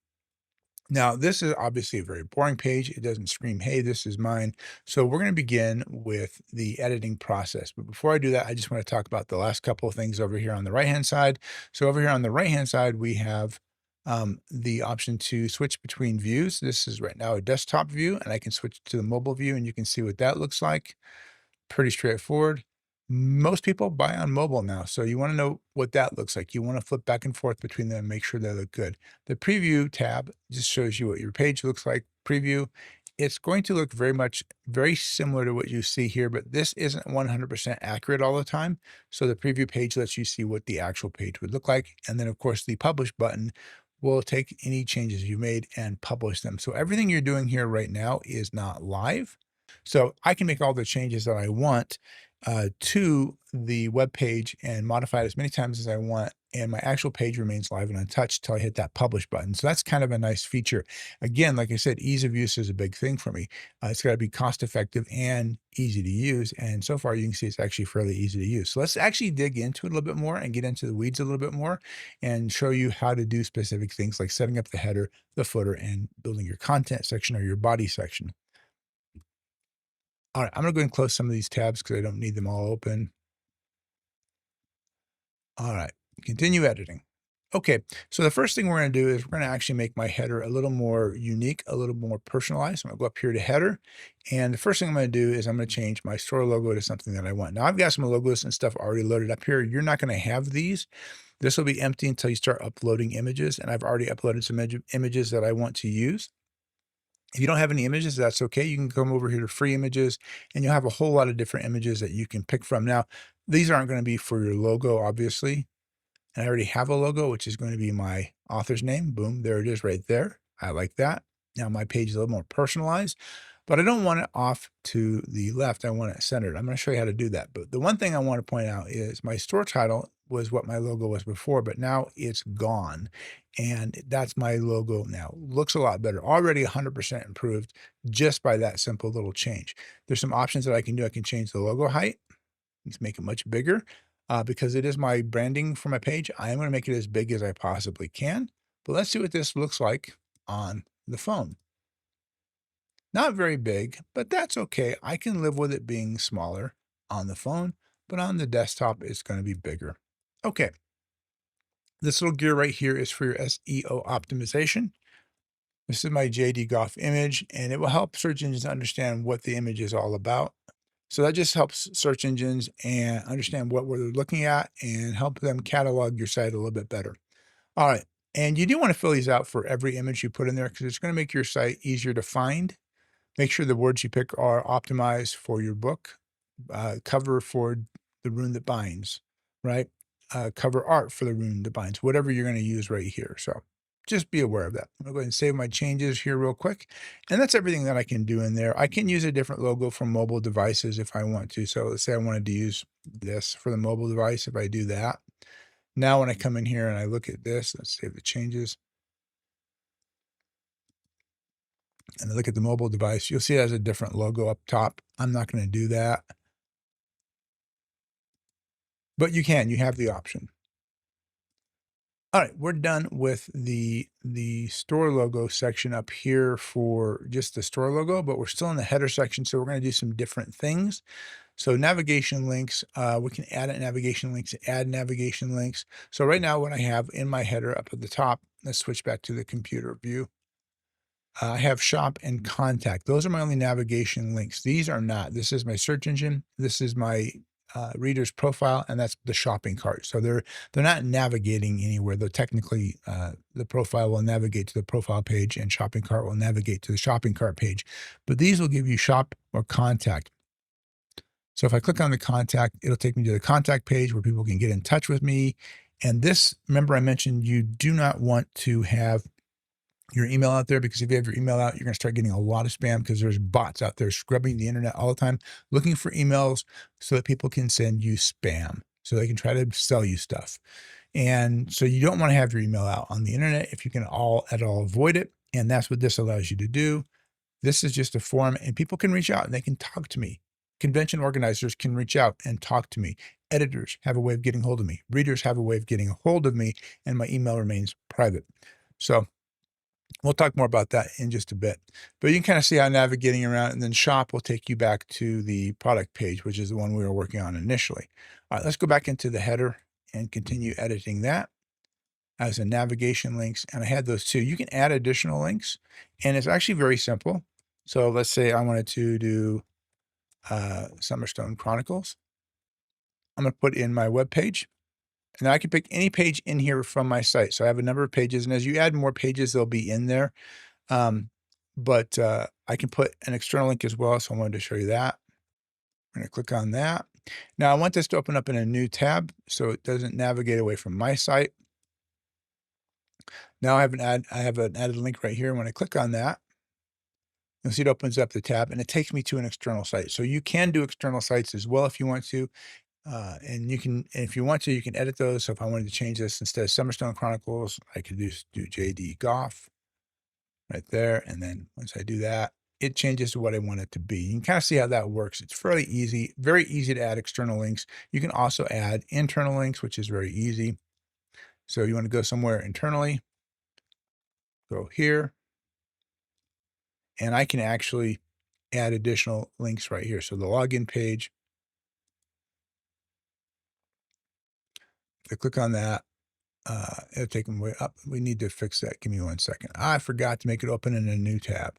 Now, this is obviously a very boring page. It doesn't scream, hey, this is mine. So we're going to begin with the editing process. But before I do that, I just want to talk about the last couple of things over here on the right-hand side. So over here on the right-hand side, we have the option to switch between views. This is right now a desktop view, and I can switch to the mobile view, and you can see what that looks like. Pretty straightforward. Most people buy on mobile now, so you wanna know what that looks like. You wanna flip back and forth between them, make sure they look good. The preview tab just shows you what your page looks like. Preview, it's going to look very similar to what you see here, but this isn't 100% accurate all the time. So the preview page lets you see what the actual page would look like. And then, of course, the publish button will take any changes you made and publish them. So everything you're doing here right now is not live. So I can make all the changes that I want to the web page and modify it as many times as I want. And my actual page remains live and untouched until I hit that publish button. So that's kind of a nice feature. Again, like I said, ease of use is a big thing for me. It's got to be cost effective and easy to use. And so far, you can see it's actually fairly easy to use. So let's actually dig into it a little bit more and get into the weeds a little bit more and show you how to do specific things like setting up the header, the footer, and building your content section or your body section. All right, I'm gonna go ahead and close some of these tabs because I don't need them all open. All right, continue editing. Okay, so the first thing we're gonna do is we're gonna actually make my header a little more unique, a little more personalized. So I'm gonna go up here to header, and the first thing I'm gonna do is I'm gonna change my store logo to something that I want. Now I've got some logos and stuff already loaded up here. You're not gonna have these. This will be empty until you start uploading images, and I've already uploaded some images that I want to use. If you don't have any images, that's okay. You can come over here to free images and you'll have a whole lot of different images that you can pick from. Now, these aren't going to be for your logo, obviously. And I already have a logo, which is going to be my author's name. Boom, there it is right there. I like that. Now my page is a little more personalized, but I don't want it off to the left. I want it centered. I'm going to show you how to do that. But the one thing I want to point out is my store title was what my logo was before, but now it's gone. And that's my logo now. Looks a lot better. Already 100% improved just by that simple little change. There's some options that I can do. I can change the logo height. Let's make it much bigger. Because it is my branding for my page, I am going to make it as big as I possibly can. But let's see what this looks like on the phone. Not very big, but that's okay. I can live with it being smaller on the phone, but on the desktop, it's going to be bigger. Okay. This little gear right here is for your SEO optimization. This is my JD Goff image, and it will help search engines understand what the image is all about. So that just helps search engines and understand what we're looking at and help them catalog your site a little bit better. All right. And you do want to fill these out for every image you put in there because it's going to make your site easier to find. Make sure the words you pick are optimized for your book, cover for the rune that binds, right? Cover art for the rune that binds, whatever you're going to use right here. So just be aware of that. I'm going to go ahead and save my changes here real quick. And that's everything that I can do in there. I can use a different logo for mobile devices if I want to. So let's say I wanted to use this for the mobile device. If I do that, now when I come in here and I look at this, let's save the changes. And I look at the mobile device, you'll see it has a different logo up top. I'm not going to do that, but you have the option. All right, we're done with the store logo section up here for just the store logo, but we're still in the header section, so we're going to do some different things. So navigation links, we can add navigation links, add navigation links. So right now what I have in my header up at the top, let's switch back to the computer view. I have shop and contact. Those are my only navigation links. These are not. This is my search engine. This is my reader's profile, and that's the shopping cart. So they're not navigating anywhere. Though technically, the profile will navigate to the profile page, and shopping cart will navigate to the shopping cart page. But these will give you shop or contact. So if I click on the contact, it'll take me to the contact page where people can get in touch with me. And this, remember I mentioned you do not want to have your email out there, because if you have your email out, you're gonna start getting a lot of spam because there's bots out there scrubbing the internet all the time, looking for emails so that people can send you spam, so they can try to sell you stuff. And so you don't wanna have your email out on the internet if you can at all avoid it, and that's what this allows you to do. This is just a forum, and people can reach out and they can talk to me. Convention organizers can reach out and talk to me. Editors have a way of getting hold of me. Readers have a way of getting a hold of me, and my email remains private. So we'll talk more about that in just a bit. But you can kind of see how navigating around, and then shop will take you back to the product page, which is the one we were working on initially. All right, let's go back into the header and continue editing that as a navigation links. And I had those two. You can add additional links, and it's actually very simple. So let's say I wanted to do Summerstone Chronicles. I'm going to put in my web page. And I can pick any page in here from my site. So I have a number of pages, and as you add more pages, they'll be in there. But I can put an external link as well. So I wanted to show you that. I'm going to click on that. Now I want this to open up in a new tab so it doesn't navigate away from my site. Now I have an added link right here. And when I click on that, you'll see it opens up the tab and it takes me to an external site. So you can do external sites as well if you want to. And if you want to, you can edit those. So if I wanted to change this, instead of Summerstone Chronicles, I could do JD Goff right there. And then once I do that, it changes to what I want it to be. You can kind of see how that works. It's fairly easy, very easy to add external links. You can also add internal links, which is very easy. So you want to go somewhere internally, go here, and I can actually add additional links right here. So the login page, if I click on that, it'll take them way up. We need to fix that. Give me 1 second. I forgot to make it open in a new tab.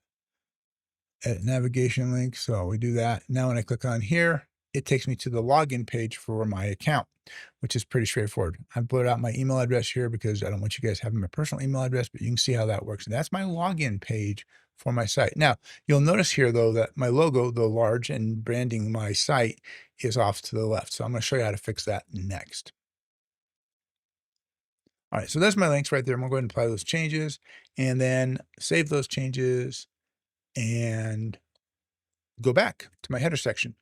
Edit navigation link. So we do that. Now when I click on here, it takes me to the login page for my account, which is pretty straightforward. I put out my email address here because I don't want you guys having my personal email address, but you can see how that works. And that's my login page for my site. Now, you'll notice here though that my logo, though large and branding my site, is off to the left. So I'm going to show you how to fix that next. All right, so that's my links right there. I'm going to go ahead and apply those changes and then save those changes and go back to my header section.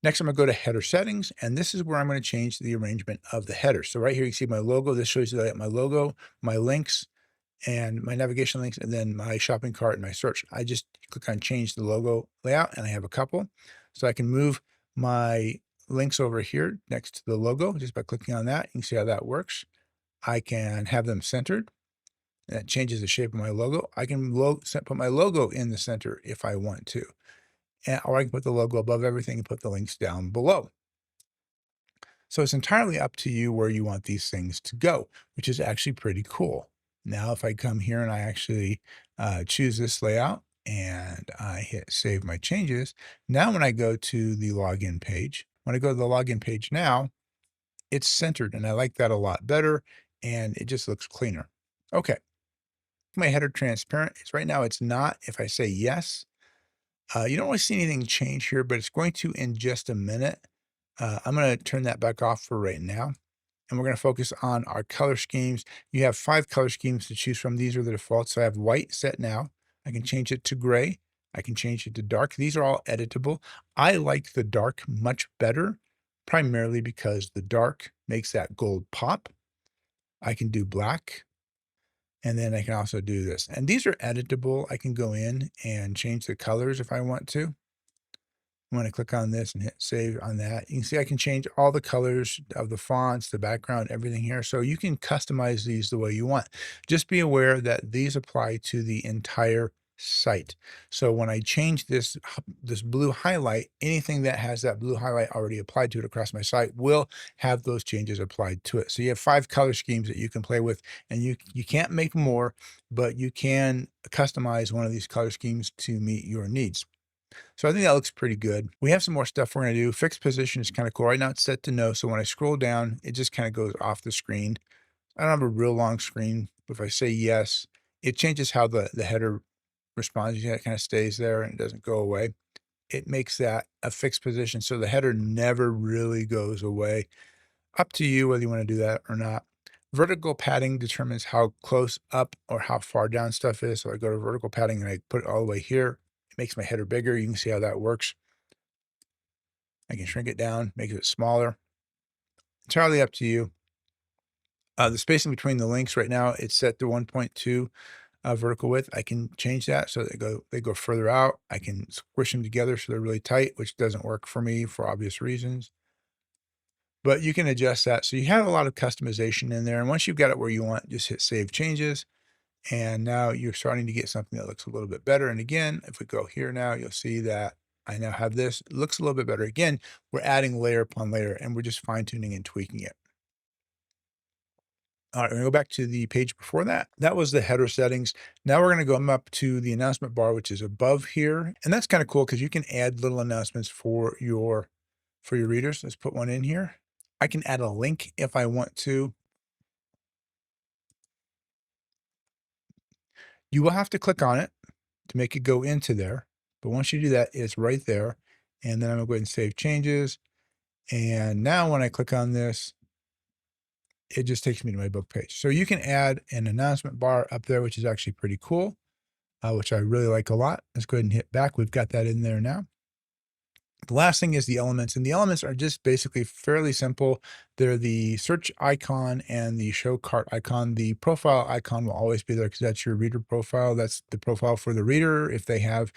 Next, I'm going to go to header settings, and this is where I'm going to change the arrangement of the header. So right here, you can see my logo. This shows you that I have my logo, my links, and my navigation links, and then my shopping cart and my search. I just click on change the logo layout, and I have a couple. So I can move my links over here next to the logo just by clicking on that. You can see how that works. I can have them centered. That changes the shape of my logo. I can put my logo in the center if I want to. Or I can put the logo above everything and put the links down below. So it's entirely up to you where you want these things to go, which is actually pretty cool. Now, if I come here and I actually choose this layout and I hit save my changes, now when I go to the login page, when I go to the login page now, it's centered, and I like that a lot better, and it just looks cleaner. Okay. My header transparent. Right now it's not. If I say yes, you don't really see anything change here, but it's going to in just a minute. I'm going to turn that back off for right now, and we're going to focus on our color schemes. You have 5 color schemes to choose from. These are the defaults. So I have white set now. I can change it to gray. I can change it to dark. These are all editable. I like the dark much better, primarily because the dark makes that gold pop. I can do black. And then I can also do this. And these are editable. I can go in and change the colors if I want to. When I click on this and hit save on that, you can see I can change all the colors of the fonts, the background, everything here. So you can customize these the way you want. Just be aware that these apply to the entire site. So when I change this blue highlight, anything that has that blue highlight already applied to it across my site will have those changes applied to it. So you have 5 color schemes that you can play with, and you can't make more, but you can customize one of these color schemes to meet your needs. So I think that looks pretty good. We have some more stuff we're going to do. Fixed position is kind of cool. Right now it's set to no. So when I scroll down, it just kind of goes off the screen. I don't have a real long screen. If I say yes, it changes how the header responds. It kind of stays there and it doesn't go away. It makes that a fixed position. So the header never really goes away. Up to you whether you want to do that or not. Vertical padding determines how close up or how far down stuff is. So I go to vertical padding and I put it all the way here. It makes my header bigger. You can see how that works. I can shrink it down, make it smaller. Entirely up to you. The spacing between the links right now, it's set to 1.2 vertical width. I can change that so they go further out. I can squish them together so they're really tight, which doesn't work for me for obvious reasons. But you can adjust that. So you have a lot of customization in there. And once you've got it where you want, just hit Save Changes. And now you're starting to get something that looks a little bit better. And again, if we go here now, you'll see that I now have this. It looks a little bit better. Again, we're adding layer upon layer and we're just fine tuning and tweaking it. All right, we're gonna go back to the page before that. That was the header settings. Now we're gonna go up to the announcement bar, which is above here. And that's kind of cool because you can add little announcements for your readers. Let's put one in here. I can add a link if I want to. You will have to click on it to make it go into there. But once you do that, it's right there. And then I'm gonna go ahead and save changes. And now when I click on this, it just takes me to my book page. So you can add an announcement bar up there, which is actually pretty cool, which I really like a lot. Let's go ahead and hit back. We've got that in there now. The last thing is the elements, and the elements are just basically fairly simple. They're the search icon and the show cart icon. The profile icon will always be there because that's your reader profile. That's the profile for the reader. If they have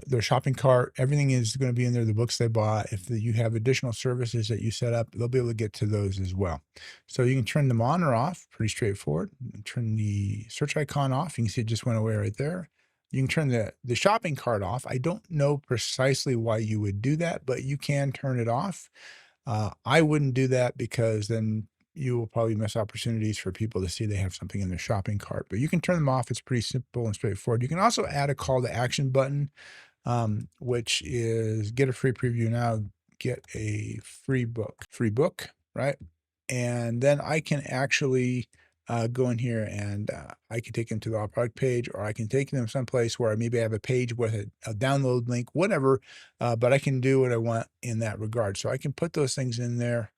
their shopping cart, everything is going to be in there, the books they bought. If you have additional services that you set up, they'll be able to get to those as well. So you can turn them on or off, pretty straightforward. Turn the search icon off. You can see it just went away right there. You can turn the shopping cart off. I don't know precisely why you would do that, but you can turn it off. I wouldn't do that because then you will probably miss opportunities for people to see they have something in their shopping cart, but you can turn them off. It's pretty simple and straightforward. You can also add a call to action button, which is get a free preview now, get a free book, right? And then I can actually go in here and I can take them to the all product page, or I can take them someplace where maybe I have a page with a download link, whatever, but I can do what I want in that regard. So I can put those things in there.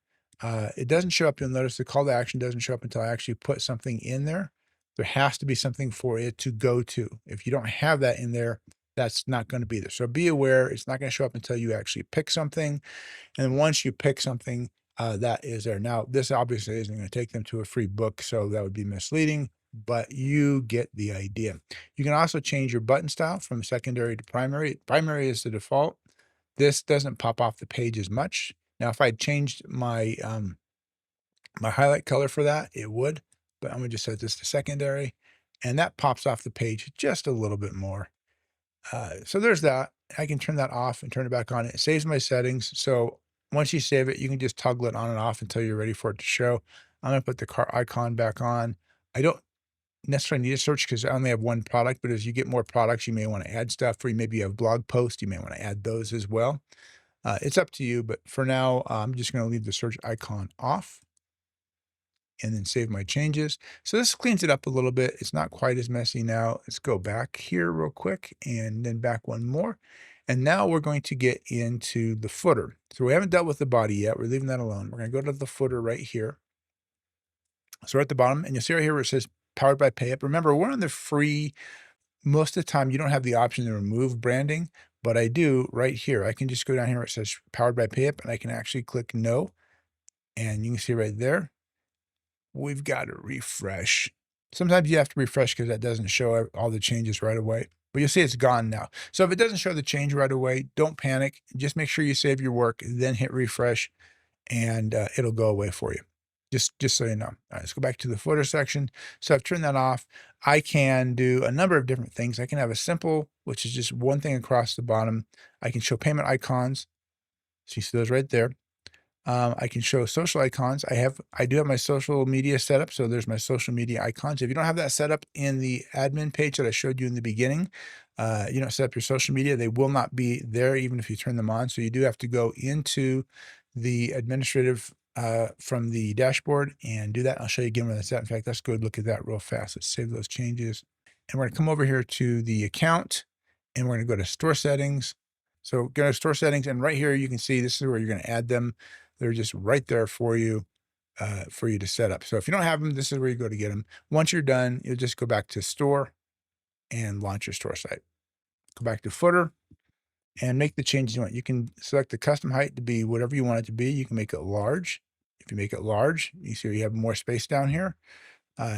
It doesn't show up. You'll notice the call to action doesn't show up until I actually put something in there. There has to be something for it to go to. If you don't have that in there, that's not going to be there. So be aware, it's not going to show up until you actually pick something. And once you pick something, that is there. Now, this obviously isn't going to take them to a free book, so that would be misleading, but you get the idea. You can also change your button style from secondary to primary. Primary is the default. This doesn't pop off the page as much. Now, if I changed my my highlight color for that, it would, but I'm gonna just set this to secondary, and that pops off the page just a little bit more. So there's that. I can turn that off and turn it back on. It saves my settings. So once you save it, you can just toggle it on and off until you're ready for it to show. I'm gonna put the cart icon back on. I don't necessarily need a search because I only have one product, but as you get more products, you may want to add stuff, or maybe you have blog posts, you may want to add those as well. It's up to you, but for now, I'm just gonna leave the search icon off and then save my changes. So this cleans it up a little bit. It's not quite as messy now. Let's go back here real quick and then back one more. And now we're going to get into the footer. So we haven't dealt with the body yet. We're leaving that alone. We're going to go to the footer right here. So we're at the bottom, and you'll see right here where it says powered by PayUp. Remember, we're on the free. Most of the time, you don't have the option to remove branding, but I do right here. I can just go down here where it says powered by PayUp, and I can actually click no. And you can see right there, we've got to refresh. Sometimes you have to refresh because that doesn't show all the changes right away, but you'll see it's gone now. So if it doesn't show the change right away, don't panic. Just make sure you save your work, then hit refresh, and it'll go away for you. Just so you know. All right, let's go back to the footer section. So I've turned that off. I can do a number of different things. I can have a simple, which is just one thing across the bottom. I can show payment icons. So you see those right there. I can show social icons. I do have my social media set up. So there's my social media icons. If you don't have that set up in the admin page that I showed you in the beginning, you don't set up your social media, they will not be there even if you turn them on. So you do have to go into the administrative from the dashboard and do that. I'll show you again where that's at. In fact, let's go look at that real fast. Let's save those changes. And we're going to come over here to the account, and we're going to go to store settings. So go to store settings, and right here you can see this is where you're going to add them. They're just right there for you. for you to set up. So if you don't have them, this is where you go to get them. Once you're done, you'll just go back to store and launch your store site. Go back to footer and make the changes you want. You can select the custom height to be whatever you want it to be. You can make it large. If you make it large, you see you have more space down here.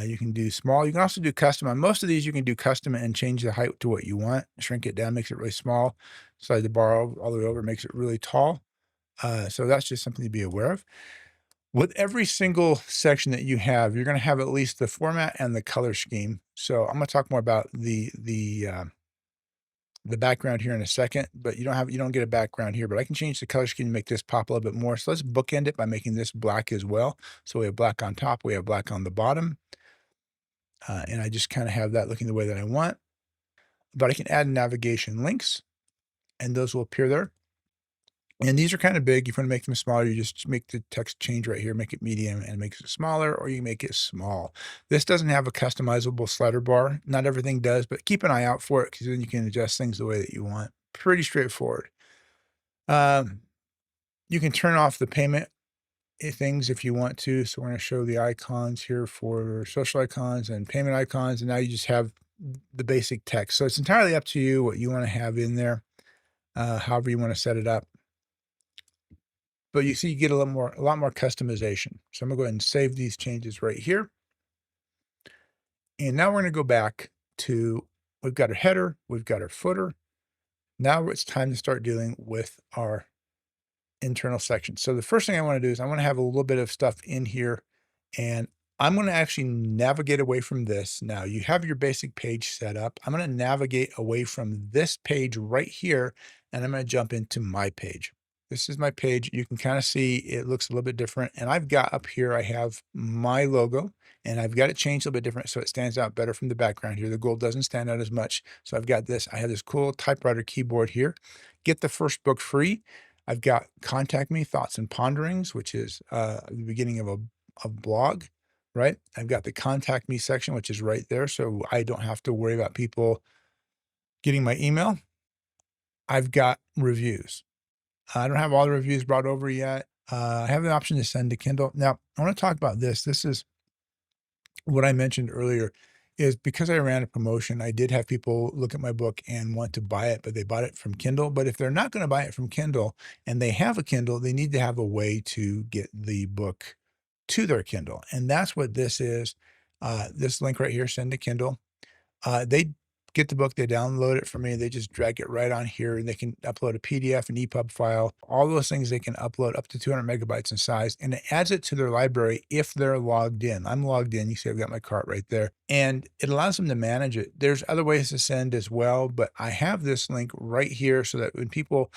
You can do small. You can also do custom. On most of these, you can do custom and change the height to what you want. Shrink it down, makes it really small. Slide the bar all the way over, makes it really tall. So that's just something to be aware of. With every single section that you have, you're going to have at least the format and the color scheme. So I'm going to talk more about the background here in a second, but you don't get a background here, but I can change the color scheme to make this pop a little bit more. So let's bookend it by making this black as well. So we have black on top, we have black on the bottom. And I just kind of have that looking the way that I want, but I can add navigation links and those will appear there. And these are kind of big. If you want to make them smaller, you just make the text change right here, make it medium and make it smaller, or you make it small. This doesn't have a customizable slider bar. Not everything does, but keep an eye out for it because then you can adjust things the way that you want. Pretty straightforward. You can turn off the payment things if you want to. So we're going to show the icons here for social icons and payment icons. And now you just have the basic text. So it's entirely up to you what you want to have in there, however you want to set it up. But you see, you get a lot more customization. So I'm gonna go ahead and save these changes right here. And now we're gonna go back to, we've got our header, we've got our footer. Now it's time to start dealing with our internal section. So the first thing I want to do is I want to have a little bit of stuff in here, and I'm going to actually navigate away from this. Now you have your basic page set up. I'm going to navigate away from this page right here, and I'm going to jump into my page. This is my page. You can kind of see it looks a little bit different. And I've got up here, I have my logo, and I've got it changed a little bit different so it stands out better from the background here. The gold doesn't stand out as much. So I've got this. I have this cool typewriter keyboard here. Get the first book free. I've got Contact Me, Thoughts and Ponderings, which is the beginning of a blog, right? I've got the Contact Me section, which is right there. So I don't have to worry about people getting my email. I've got reviews. I don't have all the reviews brought over yet. I have the option to send to Kindle. Now, I want to talk about this. This is what I mentioned earlier, is because I ran a promotion, I did have people look at my book and want to buy it, but they bought it from Kindle. But if they're not going to buy it from Kindle and they have a Kindle, they need to have a way to get the book to their Kindle. And that's what this is. This link right here, send to Kindle. They get the book, they download it for me, they just drag it right on here, and they can upload a PDF, an EPUB file, all those things they can upload up to 200 megabytes in size, and it adds it to their library if they're logged in. I'm logged in. You see I've got my cart right there, and it allows them to manage it. There's other ways to send as well, but I have this link right here so that when people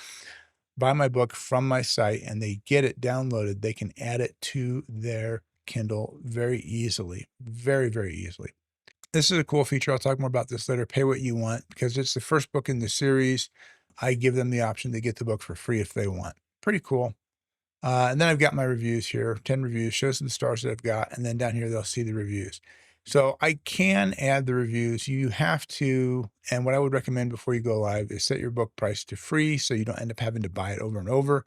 buy my book from my site and they get it downloaded, they can add it to their Kindle very easily, very, very easily. This is a cool feature. I'll talk more about this later. Pay what you want because it's the first book in the series. I give them the option to get the book for free if they want. Pretty cool. And then I've got my reviews here, 10 reviews, shows the stars that I've got. And then down here, they'll see the reviews. So I can add the reviews. You have to, and what I would recommend before you go live is set your book price to free so you don't end up having to buy it over and over.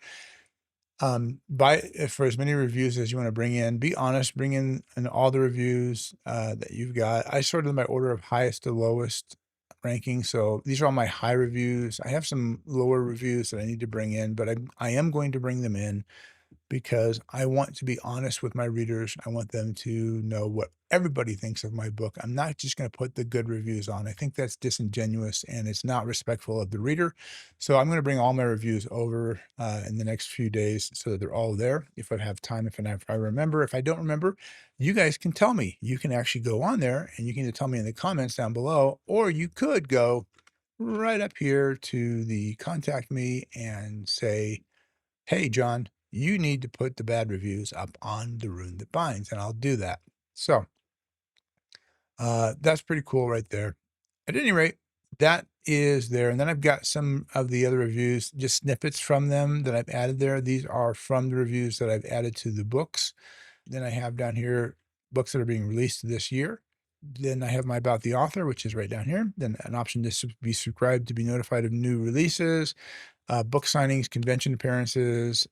Buy it for as many reviews as you want to bring in. Be honest, bring in all the reviews that you've got. I sorted them by order of highest to lowest ranking. So these are all my high reviews. I have some lower reviews that I need to bring in, but I am going to bring them in because I want to be honest with my readers. I want them to know what everybody thinks of my book. I'm not just going to put the good reviews on. I think that's disingenuous and it's not respectful of the reader. So I'm going to bring all my reviews over in the next few days so that they're all there. If I have time, if I remember, if I don't remember, you guys can tell me. You can actually go on there and you can either tell me in the comments down below, or you could go right up here to the contact me and say, hey, John, you need to put the bad reviews up on The Rune That Binds, and I'll do that. So that's pretty cool right there. At any rate, that is there. And then I've got some of the other reviews, just snippets from them that I've added there. These are from the reviews that I've added to the books. Then I have down here books that are being released this year. Then I have my About the Author, which is right down here. Then an option to be subscribed to be notified of new releases. book signings, convention appearances,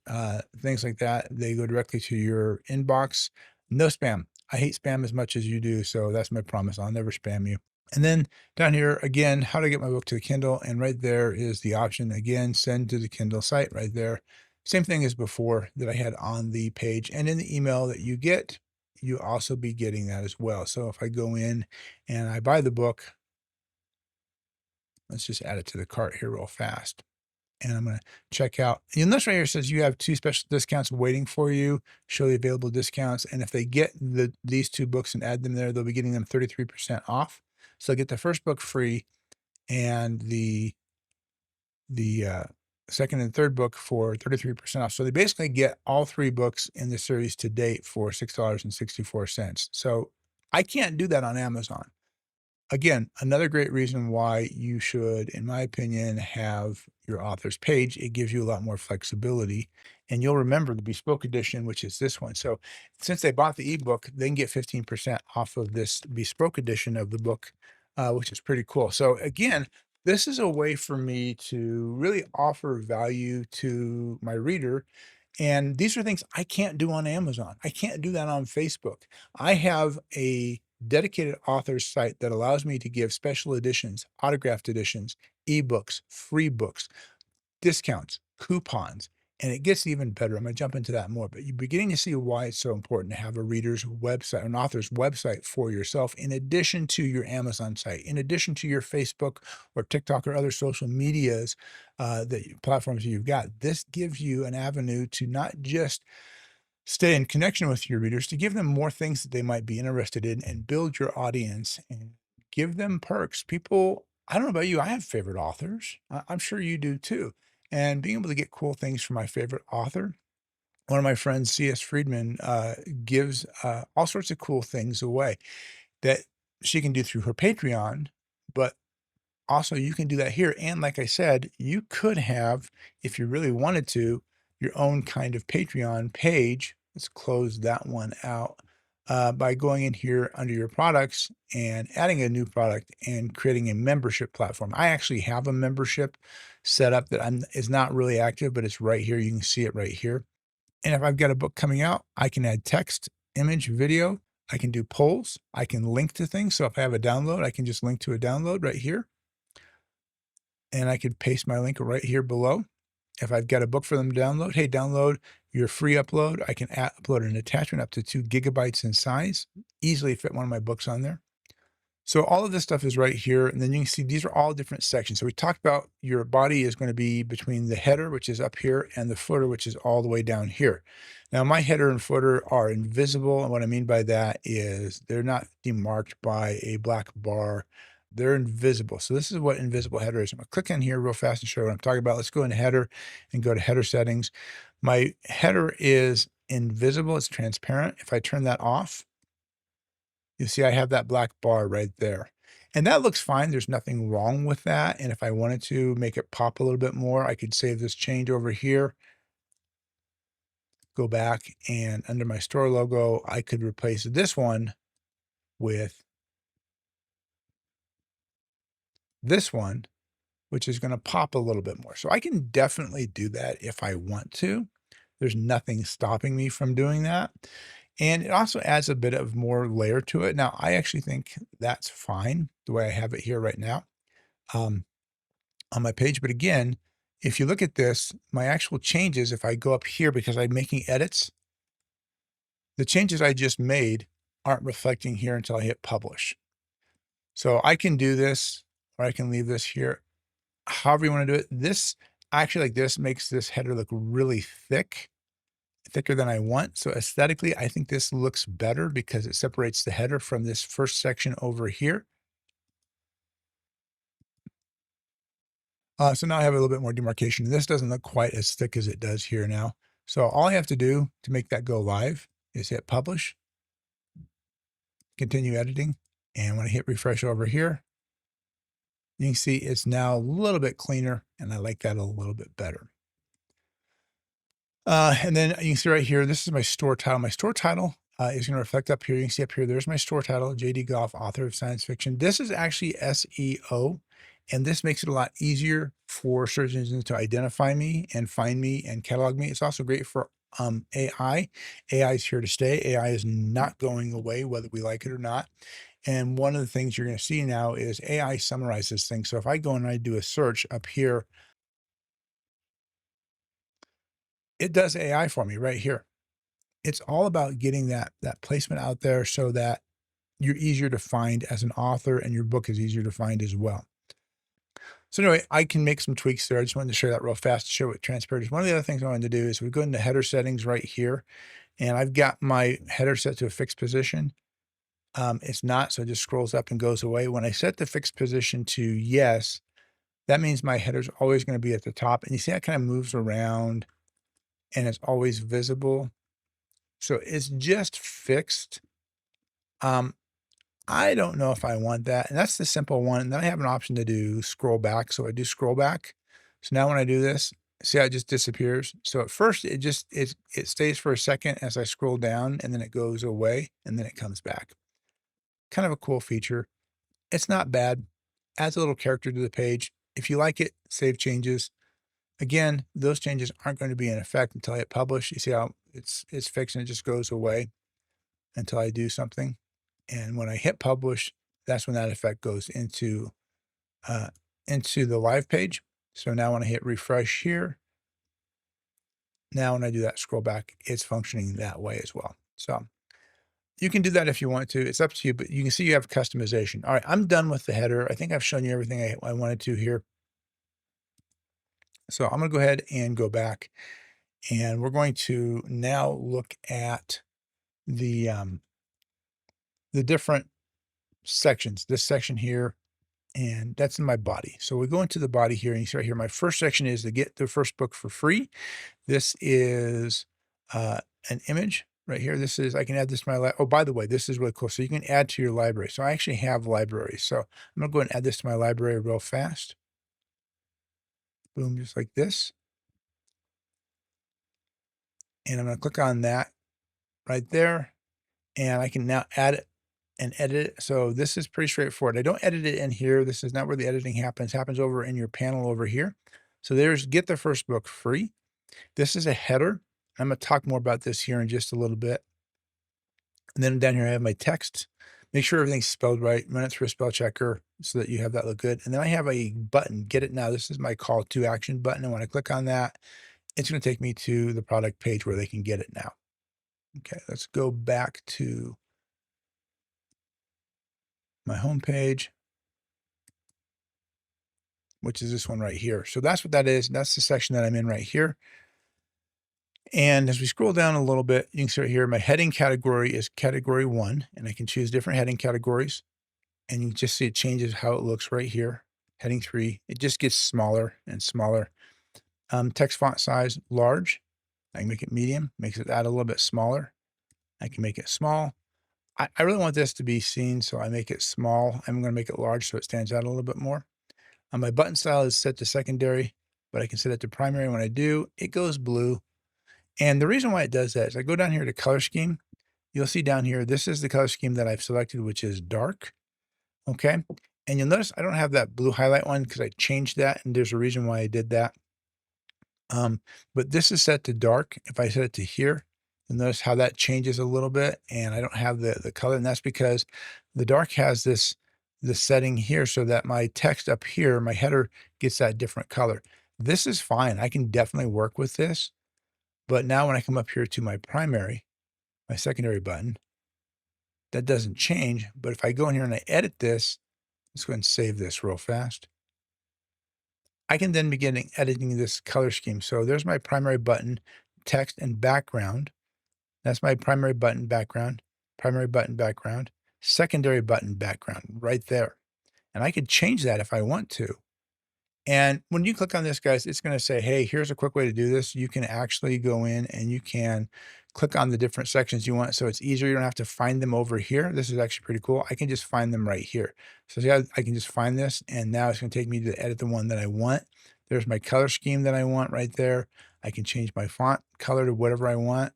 things like that. They go directly to your inbox. No spam. I hate spam as much as you do, so that's my promise. I'll never spam you. And then down here, again, how to get my book to the Kindle. And right there is the option, again, send to the Kindle site right there. Same thing as before that I had on the page. And in the email that you get, you also be getting that as well. So if I go in and I buy the book, let's just add it to the cart here real fast. And I'm going to check out. You'll notice right here it says you have 2 special discounts waiting for you. Show the available discounts. And if they get these 2 books and add them there, they'll be getting them 33% off. So get the first book free and the second and third book for 33% off. So they basically get all 3 books in the series to date for $6.64. So I can't do that on Amazon. Again, another great reason why you should, in my opinion, have your author's page. It gives you a lot more flexibility. And you'll remember the bespoke edition, which is this one. So since they bought the ebook, they can get 15% off of this bespoke edition of the book, which is pretty cool. So again, this is a way for me to really offer value to my reader. And these are things I can't do on Amazon. I can't do that on Facebook. I have a dedicated authors site that allows me to give special editions, autographed editions, ebooks, free books, discounts, coupons, and it gets even better. I'm going to jump into that more, but you're beginning to see why it's so important to have a reader's website, an author's website for yourself, in addition to your Amazon site, in addition to your Facebook or TikTok or other social medias, platforms you've got. This gives you an avenue to not just stay in connection with your readers, to give them more things that they might be interested in and build your audience and give them perks. People, I don't know about you, I have favorite authors. I'm sure you do too. And being able to get cool things from my favorite author, one of my friends, C.S. Friedman, gives all sorts of cool things away that she can do through her Patreon, but also you can do that here. And like I said, you could have, if you really wanted to, your own kind of Patreon page. Let's close that one out by going in here under your products and adding a new product and creating a membership platform. I actually have a membership set up that is not really active, but it's right here. You can see it right here. And if I've got a book coming out, I can add text, image, video. I can do polls. I can link to things. So if I have a download, I can just link to a download right here. And I could paste my link right here below. If I've got a book for them to download, hey, download your free upload. I can upload an attachment up to 2 gigabytes in size, easily fit one of my books on there. So all of this stuff is right here. And then you can see these are all different sections. So we talked about your body is going to be between the header, which is up here, and the footer, which is all the way down here. Now, my header and footer are invisible. And what I mean by that is they're not demarked by a black bar. They're invisible. So this is what invisible header is. I'm going to click in here real fast and show you what I'm talking about. Let's go into header and go to header settings. My header is invisible. It's transparent. If I turn that off, you see I have that black bar right there. And that looks fine. There's nothing wrong with that. And if I wanted to make it pop a little bit more, I could save this change over here, go back, and under my store logo, I could replace this one with this one, which is going to pop a little bit more. So I can definitely do that if I want to. There's nothing stopping me from doing that. And it also adds a bit of more layer to it. Now, I actually think that's fine the way I have it here right now on my page. But again, if you look at this, my actual changes, if I go up here because I'm making edits, the changes I just made aren't reflecting here until I hit publish. So I can do this, or I can leave this here. However you want to do it. This actually, like this, makes this header look really thick, thicker than I want. So aesthetically, I think this looks better because it separates the header from this first section over here. So now I have a little bit more demarcation. This doesn't look quite as thick as it does here now. So all I have to do to make that go live is hit publish, continue editing. And when I hit refresh over here, you can see it's now a little bit cleaner, and I like that a little bit better. And then you can see right here, this is my store title. My store title is going to reflect up here. You can see up here, there's my store title, J.D. Goff, author of science fiction. This is actually SEO. And this makes it a lot easier for search engines to identify me and find me and catalog me. It's also great for AI. AI is here to stay. AI is not going away, whether we like it or not. And one of the things you're going to see now is AI summarizes things. So if I go and I do a search up here, it does AI for me right here. It's all about getting that placement out there so that you're easier to find as an author and your book is easier to find as well. So anyway, I can make some tweaks there. I just wanted to share that real fast to show it transparency. One of the other things I wanted to do is we go into header settings right here, and I've got my header set to a fixed position. It's not, so it just scrolls up and goes away. When I set the fixed position to yes, that means my header's always going to be at the top. And you see how it kind of moves around and it's always visible. So it's just fixed. Um, I don't know if I want that. And that's the simple one. And then I have an option to do scroll back. So I do scroll back. So now when I do this, see how it just disappears. So at first it stays for a second as I scroll down and then it goes away and then it comes back. Kind of a cool feature. It's not bad. Adds a little character to the page. If you like it, save changes. Again, those changes aren't going to be in effect until I hit publish. You see how it's fixed and it just goes away until I do something. And when I hit publish, that's when that effect goes uh, into the live page. So now when I hit refresh here, now when I do that scroll back, it's functioning that way as well. So you can do that if you want to. It's up to you, but you can see you have customization. All right, I'm done with the header. I think I've shown you everything I wanted to here. So I'm going to go ahead and go back, and we're going to now look at the different sections. This section here, and that's in my body. So we go into the body here, and you see right here, my first section is to get the first book for free. This is an image right here. This is, I can add this to my, oh, by the way, this is really cool. So you can add to your library. So I actually have libraries. So I'm going to go ahead and add this to my library real fast. Boom, just like this. And I'm going to click on that right there. And I can now add it and edit it. So this is pretty straightforward. I don't edit it in here. This is not where the editing happens. It happens over in your panel over here. So there's get the first book free. This is a header. I'm going to talk more about this here in just a little bit. And then down here, I have my text. Make sure everything's spelled right. Run it through a spell checker so that you have that look good. And then I have a button, get it now. This is my call to action button. And when I click on that, it's going to take me to the product page where they can get it now. Okay, let's go back to my home page, which is this one right here. So that's what that is. That's the section that I'm in right here. And as we scroll down a little bit, you can see right here, my heading category is category 1, and I can choose different heading categories. And you can just see it changes how it looks right here. Heading 3, it just gets smaller and smaller. Text font size, large. I can make it medium, makes it add a little bit smaller. I can make it small. I really want this to be seen, so I make it small. I'm going to make it large so it stands out a little bit more. My button style is set to secondary, but I can set it to primary. When I do, it goes blue. And the reason why it does that is I go down here to color scheme. You'll see down here, this is the color scheme that I've selected, which is dark. Okay. And you'll notice I don't have that blue highlight one because I changed that. And there's a reason why I did that. But this is set to dark. If I set it to here, you'll notice how that changes a little bit. And I don't have the color. And that's because the dark has this setting here so that my text up here, my header gets that different color. This is fine. I can definitely work with this. But now when I come up here to my primary, my secondary button, that doesn't change. But if I go in here and I edit this, let's go ahead and save this real fast. I can then begin editing this color scheme. So there's my primary button, text and background. That's my primary button background, secondary button background right there. And I could change that if I want to. And when you click on this, guys, it's going to say, hey, here's a quick way to do this. You can actually go in and you can click on the different sections you want. So it's easier. You don't have to find them over here. This is actually pretty cool. I can just find them right here. So see how I can just find this. And now it's going to take me to edit the one that I want. There's my color scheme that I want right there. I can change my font color to whatever I want.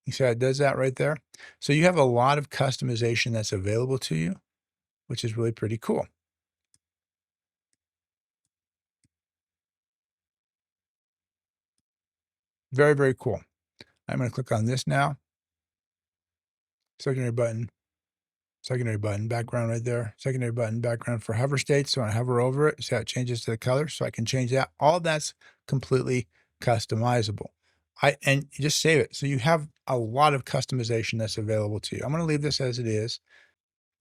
You see how it does that right there? So you have a lot of customization that's available to you, which is really pretty cool. Very, very cool. I'm gonna click on this now, secondary button, background right there, secondary button, background for hover states. So when I hover over it, see how it changes to the color, so I can change that. All that's completely customizable. And you just save it. So you have a lot of customization that's available to you. I'm gonna leave this as it is.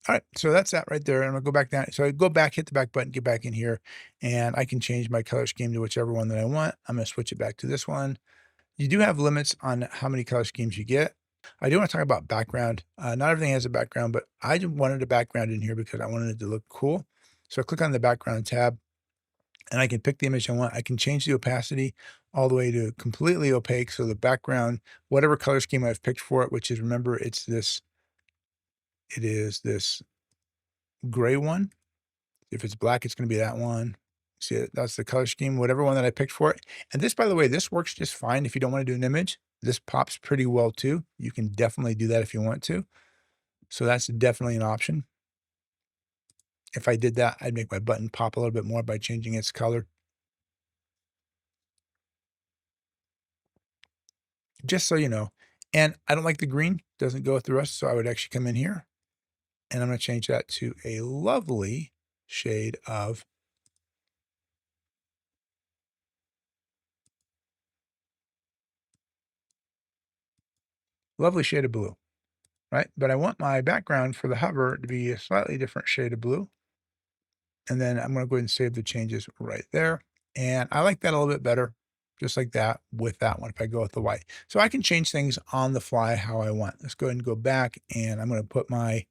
All right, so that's that right there. I'm gonna go back down. So I go back, hit the back button, get back in here, and I can change my color scheme to whichever one that I want. I'm gonna switch it back to this one. You do have limits on how many color schemes you get. I do want to talk about background. Not everything has a background, but I just wanted a background in here because I wanted it to look cool. So I click on the background tab and I can pick the image I want. I can change the opacity all the way to completely opaque. So the background, whatever color scheme I've picked for it, which is, remember, it is this gray one. If it's black, it's going to be that one. See it? That's the color scheme, whatever one that I picked for it. And this, by the way, this works just fine if you don't want to do an image. This pops pretty well too. You can definitely do that if you want to. So that's definitely an option. If I did that, I'd make my button pop a little bit more by changing its color. Just so you know. And I don't like the green, doesn't go with the rest. So I would actually come in here and I'm going to change that to a lovely shade of blue. Right? But I want my background for the hover to be a slightly different shade of blue. And then I'm going to go ahead and save the changes right there. And I like that a little bit better, just like that with that one, if I go with the white. So I can change things on the fly how I want. Let's go ahead and go back and I'm going to put my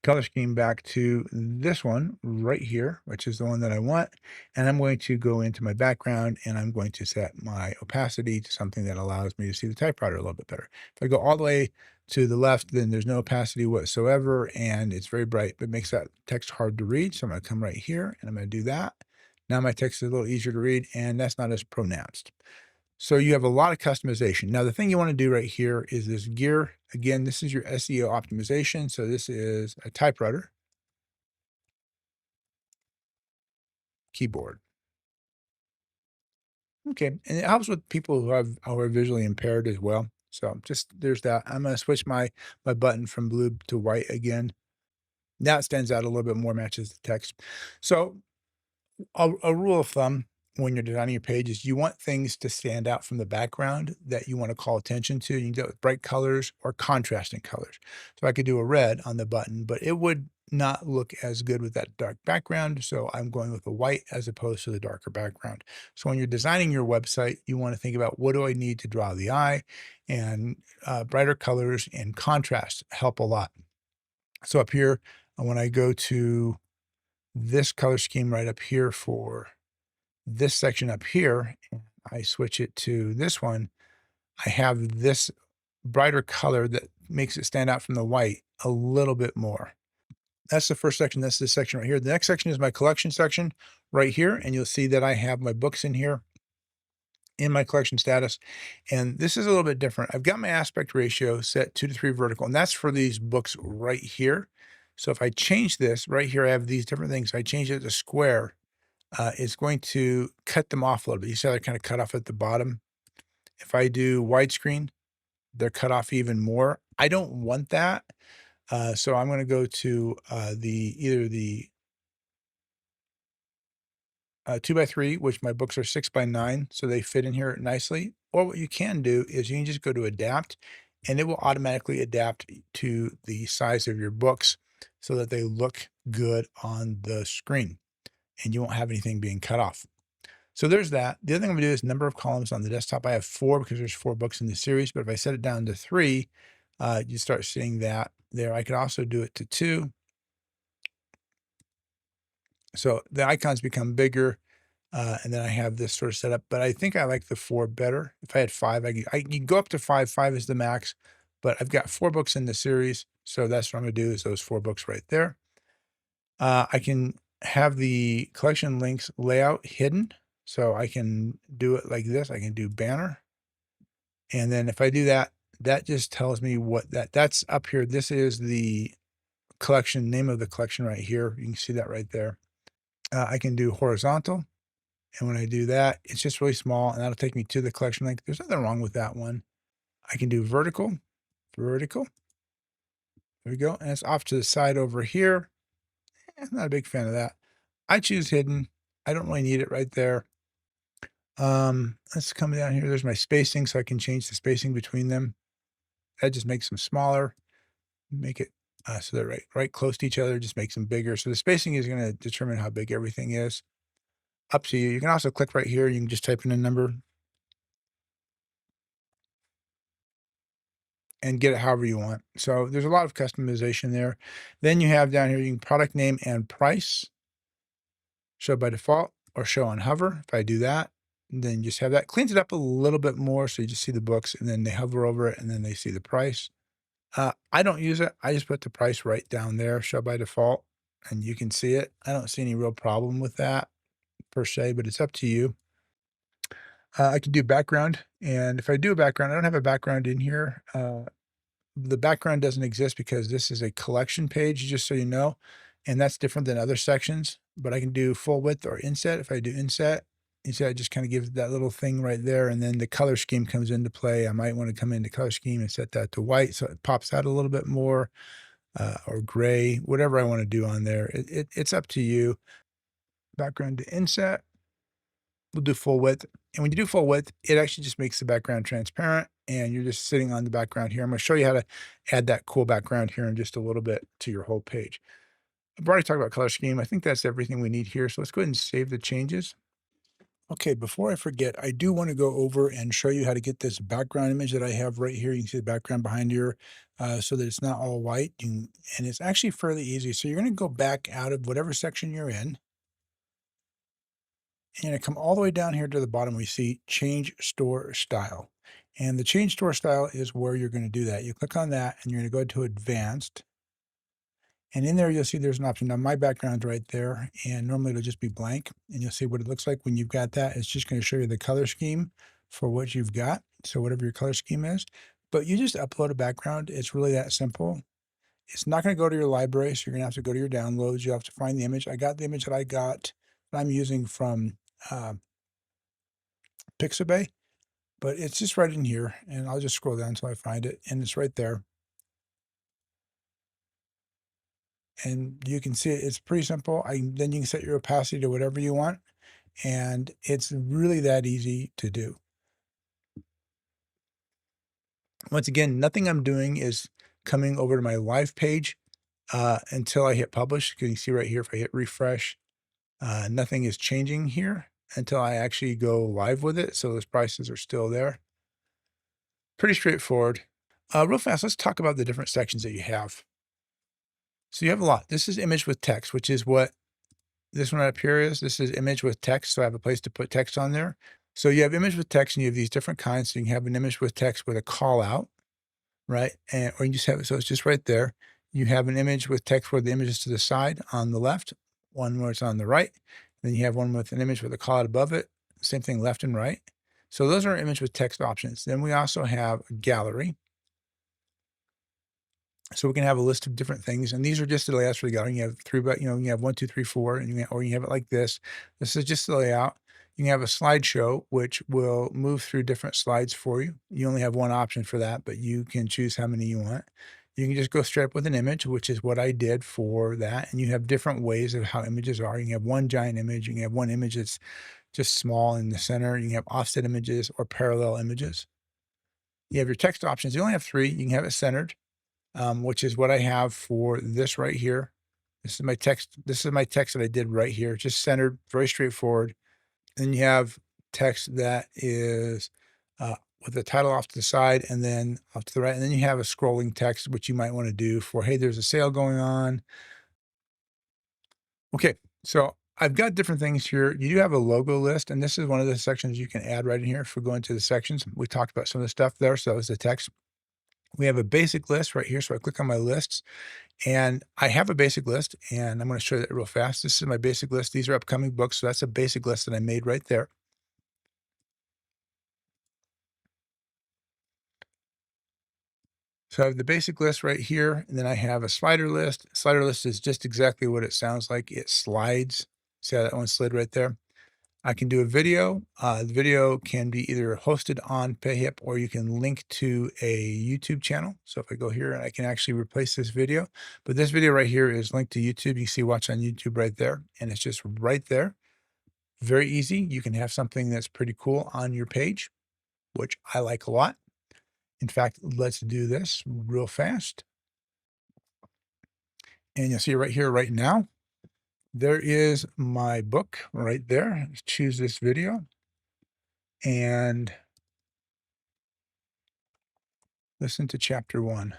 color scheme back to this one right here, which is the one that I want. And I'm going to go into my background and I'm going to set my opacity to something that allows me to see the typewriter a little bit better. If I go all the way to the left, then there's no opacity whatsoever and it's very bright, but makes that text hard to read. So I'm going to come right here and I'm going to do that. Now my text is a little easier to read and that's not as pronounced. So you have a lot of customization. Now, the thing you want to do right here is this gear. Again, this is your SEO optimization. So this is a typewriter, keyboard. Okay, and it helps with people who are visually impaired as well. So just there's that. I'm going to switch my button from blue to white again. Now it stands out a little bit more, matches the text. So a rule of thumb when you're designing your page is you want things to stand out from the background that you want to call attention to. You can do it with bright colors or contrasting colors. So I could do a red on the button, but it would not look as good with that dark background. So I'm going with the white as opposed to the darker background. So when you're designing your website, you want to think about what do I need to draw the eye, and brighter colors and contrast help a lot. So up here, when I go to this color scheme right up here for this section up here, and I switch it to this one, I have this brighter color that makes it stand out from the white a little bit more. That's the first section. That's this section right here. The next section is my collection section right here. And you'll see that I have my books in here in my collection status. And this is a little bit different. I've got my aspect ratio set 2 to 3 vertical, and that's for these books right here. So if I change this right here, I have these different things. I change it to square. It's going to cut them off a little bit. You see how they're kind of cut off at the bottom. If I do widescreen, they're cut off even more. I don't want that. So I'm going to go to either the 2x3, which my books are 6x9, so they fit in here nicely. Or what you can do is you can just go to adapt, and it will automatically adapt to the size of your books so that they look good on the screen, and you won't have anything being cut off. So there's that. The other thing I'm gonna do is number of columns on the desktop. I have 4 because there's 4 books in the series, but if I set it down to 3, you start seeing that there. I could also do it to 2. So the icons become bigger, and then I have this sort of set up, but I think I like the 4 better. If I had 5, I can go up to 5. 5 is the max, but I've got 4 books in the series, so that's what I'm gonna do is those 4 books right there. I can have the collection links layout hidden. So I can do it like this. I can do banner. And then if I do that, that just tells me what that's up here. This is the collection, name of the collection right here. You can see that right there. I can do horizontal. And when I do that, it's just really small, and that'll take me to the collection link. There's nothing wrong with that one. I can do vertical, vertical. There we go. And it's off to the side over here. I'm not a big fan of that. I choose hidden. I don't really need it right there. Let's come down here. There's my spacing, so I can change the spacing between them. That just makes them smaller. Make it so they're right close to each other. Just makes them bigger. So the spacing is going to determine how big everything is. Up to you. You can also click right here. You can just type in a number and get it however you want. So there's a lot of customization there. Then you have down here, you can product name and price, show by default or show on hover. If I do that, then you just have that. Cleans it up a little bit more. So you just see the books and then they hover over it and then they see the price. I don't use it. I just put the price right down there, show by default, and you can see it. I don't see any real problem with that per se, but it's up to you. I can do background. And if I do a background, I don't have a background in here. The background doesn't exist because this is a collection page, just so you know, and that's different than other sections. But I can do full width or inset. If I do inset, inset just kind of gives that little thing right there, and then the color scheme comes into play. I might want to come into color scheme and set that to white so it pops out a little bit more, or gray, whatever I want to do on there. It's up to you. Background to inset. We'll do full width. And when you do full width, it actually just makes the background transparent and you're just sitting on the background here. I'm going to show you how to add that cool background here in just a little bit to your whole page. I've already talked about color scheme. I think that's everything we need here. So let's go ahead and save the changes. Okay, before I forget, I do want to go over and show you how to get this background image that I have right here. You can see the background behind here, so that it's not all white. And it's actually fairly easy. So you're going to go back out of whatever section you're in. And come all the way down here to the bottom, we see change store style. And the change store style is where you're going to do that. You click on that and you're going to go to advanced. And in there, you'll see there's an option. Now, my background's right there, and normally it'll just be blank. And you'll see what it looks like when you've got that. It's just going to show you the color scheme for what you've got. So whatever your color scheme is. But you just upload a background. It's really that simple. It's not going to go to your library, so you're going to have to go to your downloads. You have to find the image. I got the image that I'm using from Pixabay, but it's just right in here, and I'll just scroll down until I find it, and it's right there. And you can see it, it's pretty simple. Then you can set your opacity to whatever you want, and it's really that easy to do. Once again, nothing I'm doing is coming over to my live page until I hit publish. You can see right here, if I hit refresh, nothing is changing here until I actually go live with it. So those prices are still there. Pretty straightforward. Real fast, let's talk about the different sections that you have. So you have a lot. This is image with text, which is what this one up here is. This is image with text, so I have a place to put text on there. So you have image with text, and you have these different kinds. So you can have an image with text with a call out, right? Or you just have it, so it's just right there. You have an image with text where the image is to the side on the left, one where it's on the right. Then you have one with an image with a call out above it. Same thing, left and right. So those are image with text options. Then we also have a gallery. So we can have a list of different things, and these are just the layouts for the gallery. You have three, but you have 1, 2, 3, 4, and or you have it like this. This is just the layout. You can have a slideshow, which will move through different slides for you. You only have one option for that, but you can choose how many you want. You can just go straight up with an image, which is what I did for that. And you have different ways of how images are. You can have one giant image. You can have one image that's just small in the center. You can have offset images or parallel images. You have your text options. You only have 3. You can have it centered, which is what I have for this right here. This is my text. This is my text that I did right here, just centered, very straightforward. Then you have text that is with the title off to the side and then off to the right. And then you have a scrolling text, which you might want to do for, hey, there's a sale going on. Okay, so I've got different things here. You do have a logo list, and this is one of the sections you can add right in here. If we go into the sections, we talked about some of the stuff there. So that was the text. We have a basic list right here. So I click on my lists, and I have a basic list, and I'm going to show you that real fast. This is my basic list. These are upcoming books. So that's a basic list that I made right there. So I have the basic list right here, and then I have a slider list. Slider list is just exactly what it sounds like. It slides. See how that one slid right there? I can do a video. The video can be either hosted on PayHip or you can link to a YouTube channel. So if I go here, I can actually replace this video. But this video right here is linked to YouTube. You can see watch on YouTube right there. And it's just right there. Very easy. You can have something that's pretty cool on your page, which I like a lot. In fact, let's do this real fast. And you'll see right here, right now, there is my book right there. Choose this video and listen to chapter 1.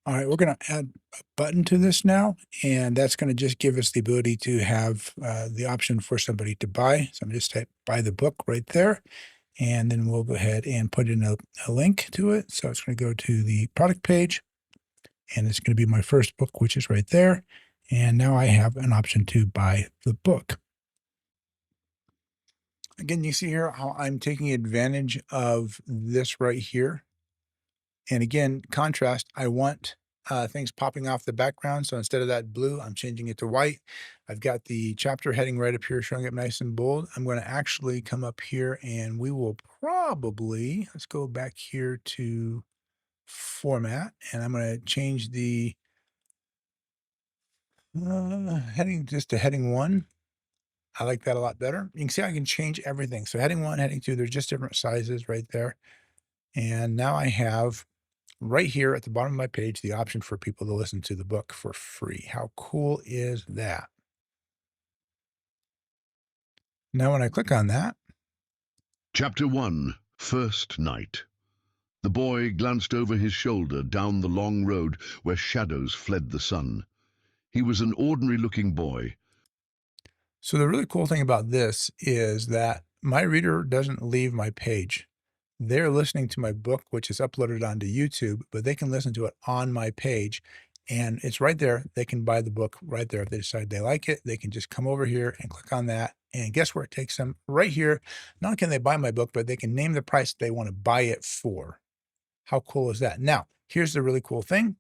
All right, we're going to add a button to this now, and that's going to just give us the ability to have the option for somebody to buy. So I'm just type buy the book right there, and then we'll go ahead and put in a link to it. So it's going to go to the product page, and it's going to be my first book, which is right there. And now I have an option to buy the book. Again, you see here how I'm taking advantage of this right here. And again, contrast, I want things popping off the background. So instead of that blue, I'm changing it to white. I've got the chapter heading right up here, showing it nice and bold. I'm going to actually come up here and we will probably, let's go back here to format, and I'm going to change the heading just to heading 1. I like that a lot better. You can see I can change everything. So heading 1, heading 2, they're just different sizes right there. And now I have right here at the bottom of my page the option for people to listen to the book for free. How cool is that? Now, when I click on that, Chapter 1, First Night. The boy glanced over his shoulder down the long road where shadows fled the sun. He was an ordinary-looking boy. so the really cool thing about this is that my reader doesn't leave my page. They're listening to my book, which is uploaded onto YouTube, but they can listen to it on my page. And it's right there. They can buy the book right there. If they decide they like it, they can just come over here and click on that. And guess where it takes them? Right here. Not only can they buy my book, but they can name the price they want to buy it for. How cool is that? Now, here's the really cool thing.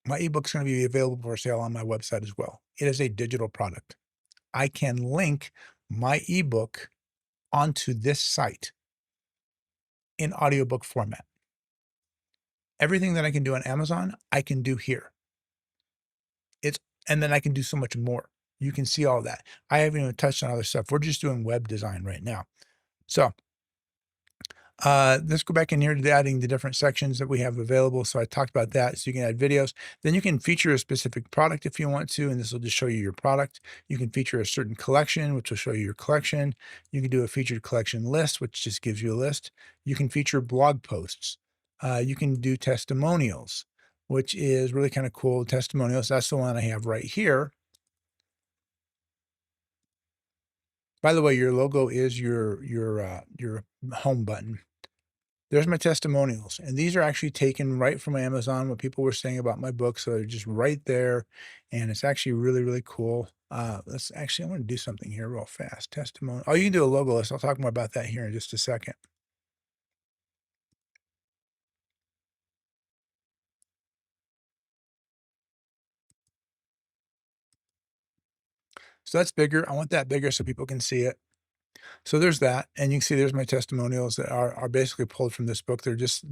My ebook's going to be available for sale on my website as well. It is a digital product. I can link my ebook onto this site in audiobook format. Everything that I can do on Amazon, I can do here. And then I can do so much more. You can see all that. I haven't even touched on other stuff. We're just doing web design right now. So let's go back in here to adding the different sections that we have available. So I talked about that. So you can add videos. Then you can feature a specific product if you want to, and this will just show you your product. You can feature a certain collection, which will show you your collection. You can do a featured collection list, which just gives you a list. You can feature blog posts. You can do testimonials, which is really kind of cool. Testimonials, that's the one I have right here. By the way, your logo is your home button. There's my testimonials, and these are actually taken right from Amazon, what people were saying about my book, so they're just right there, and it's actually really, really cool. Let's actually, I want to do something here real fast. Testimony. Oh, you can do a logo list. I'll talk more about that here in just a second. So that's bigger. I want that bigger so people can see it. So there's that, and you can see there's my testimonials that are basically pulled from this book. They're just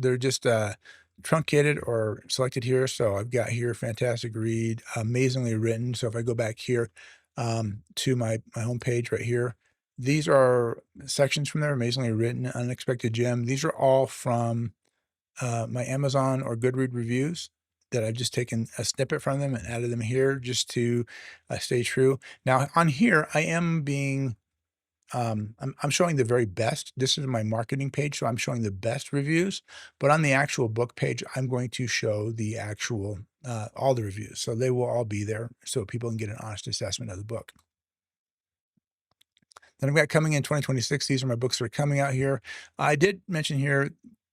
truncated or selected here. So I've got here fantastic read, amazingly written. So if I go back here to my homepage right here, these are sections from there. Amazingly written, unexpected gem. These are all from my Amazon or Goodread reviews that I've just taken a snippet from them and added them here just to stay true. Now on here, I am being I'm showing the very best. This is my marketing page, so I'm showing the best reviews. But on the actual book page, I'm going to show the actual all the reviews, so they will all be there, so people can get an honest assessment of the book. Then I've got coming in 2026. These are my books that are coming out here. I did mention here.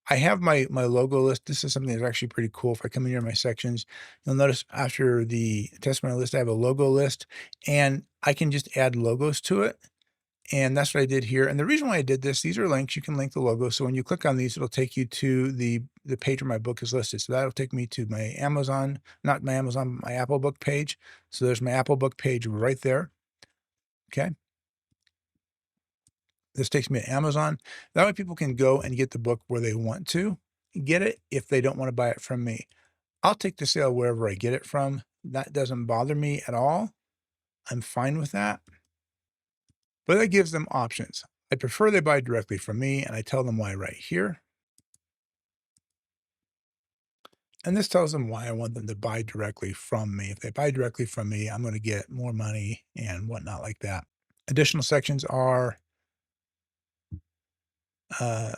I have my logo list. This is something that's actually pretty cool. If I come in here in my sections, you'll notice after the testimony list, I have a logo list, and I can just add logos to it. And that's what I did here. And the reason why I did this, these are links. You can link the logo. So when you click on these, it'll take you to the page where my book is listed. So that'll take me to my Amazon, not my Amazon, my Apple book page. So there's my Apple book page right there. Okay. This takes me to Amazon. That way people can go and get the book where they want to get it if they don't want to buy it from me. I'll take the sale wherever I get it from. That doesn't bother me at all. I'm fine with that. But that gives them options. I prefer they buy directly from me, and I tell them why right here. And this tells them why I want them to buy directly from me. If they buy directly from me, I'm going to get more money and whatnot like that. Additional sections are uh,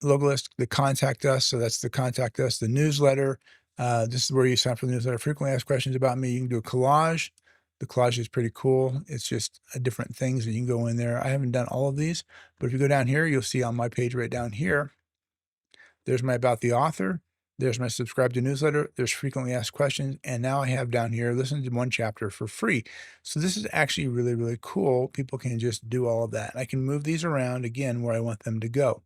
logo list, the contact us. So that's the contact us, the newsletter. This is where you sign up for the newsletter. Frequently asked questions about me. You can do a collage. The collage is pretty cool. It's just different things that you can go in there. I haven't done all of these, but if you go down here, you'll see on my page right down here, there's my about the author. There's my subscribe to newsletter. There's frequently asked questions. And now I have down here, listen to one chapter for free. So this is actually really, really cool. People can just do all of that. I can move these around again where I want them to go.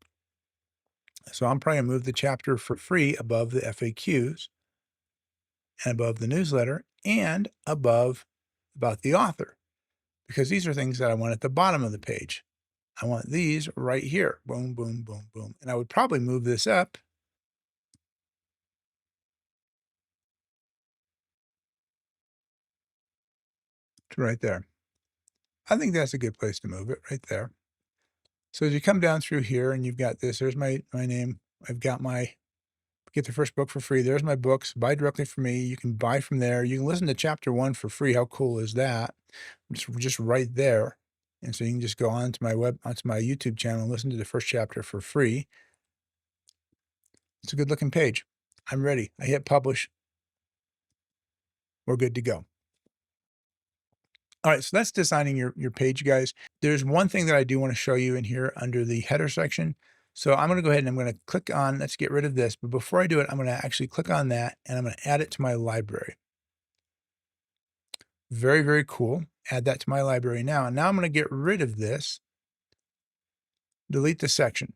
So I'm probably going to move the chapter for free above the FAQs and above the newsletter and above about the author, because these are things that I want at the bottom of the page. I want these right here. Boom, boom, boom, boom. And I would probably move this up to right there. I think that's a good place to move it right there. So as you come down through here and you've got this, there's my name. I've got my get the first book for free. There's my books. Buy directly from me. You can buy from there. You can listen to chapter 1 for free. How cool is that? Just right there. And so you can just go onto my YouTube channel and listen to the first chapter for free. It's a good looking page. I'm ready. I hit publish. We're good to go. All right, so that's designing your page, guys. There's one thing that I do want to show you in here under the header section. So I'm going to go ahead and I'm going to click on, let's get rid of this. But before I do it, I'm going to actually click on that and I'm going to add it to my library. Very, very cool. Add that to my library now. And now I'm going to get rid of this. Delete the section.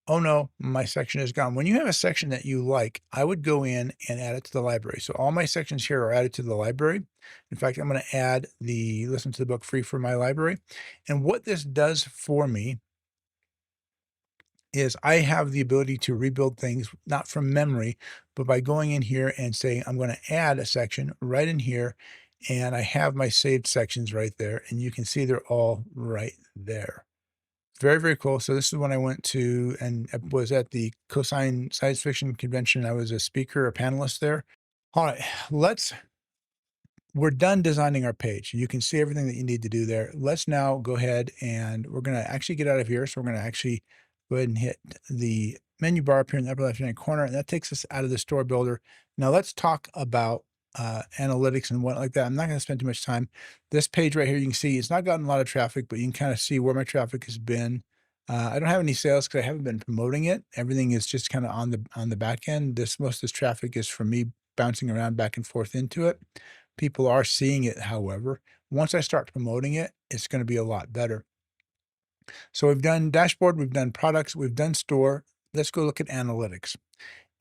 Oh no, my section is gone. When you have a section that you like, I would go in and add it to the library. So all my sections here are added to the library. In fact, I'm going to add the listen to the book free for my library. And what this does for me is I have the ability to rebuild things, not from memory, but by going in here and saying, I'm going to add a section right in here. And I have my saved sections right there. And you can see they're all right there. Very, very cool. So this is when I went to and was at the Cosine Science Fiction Convention. I was a speaker, a panelist there. All right, we're done designing our page. You can see everything that you need to do there. Let's now go ahead and we're going to actually get out of here. So we're going to actually go ahead and hit the menu bar up here in the upper left-hand corner, and that takes us out of the store builder. Now let's talk about analytics and what like that. I'm not going to spend too much time. This page right here, you can see it's not gotten a lot of traffic, but you can kind of see where my traffic has been. I don't have any sales because I haven't been promoting it. Everything is just kind of on the back end. Most of this traffic is from me bouncing around back and forth into it. People are seeing it, however. Once I start promoting it, it's going to be a lot better. So we've done dashboard, we've done products, we've done store. Let's go look at analytics.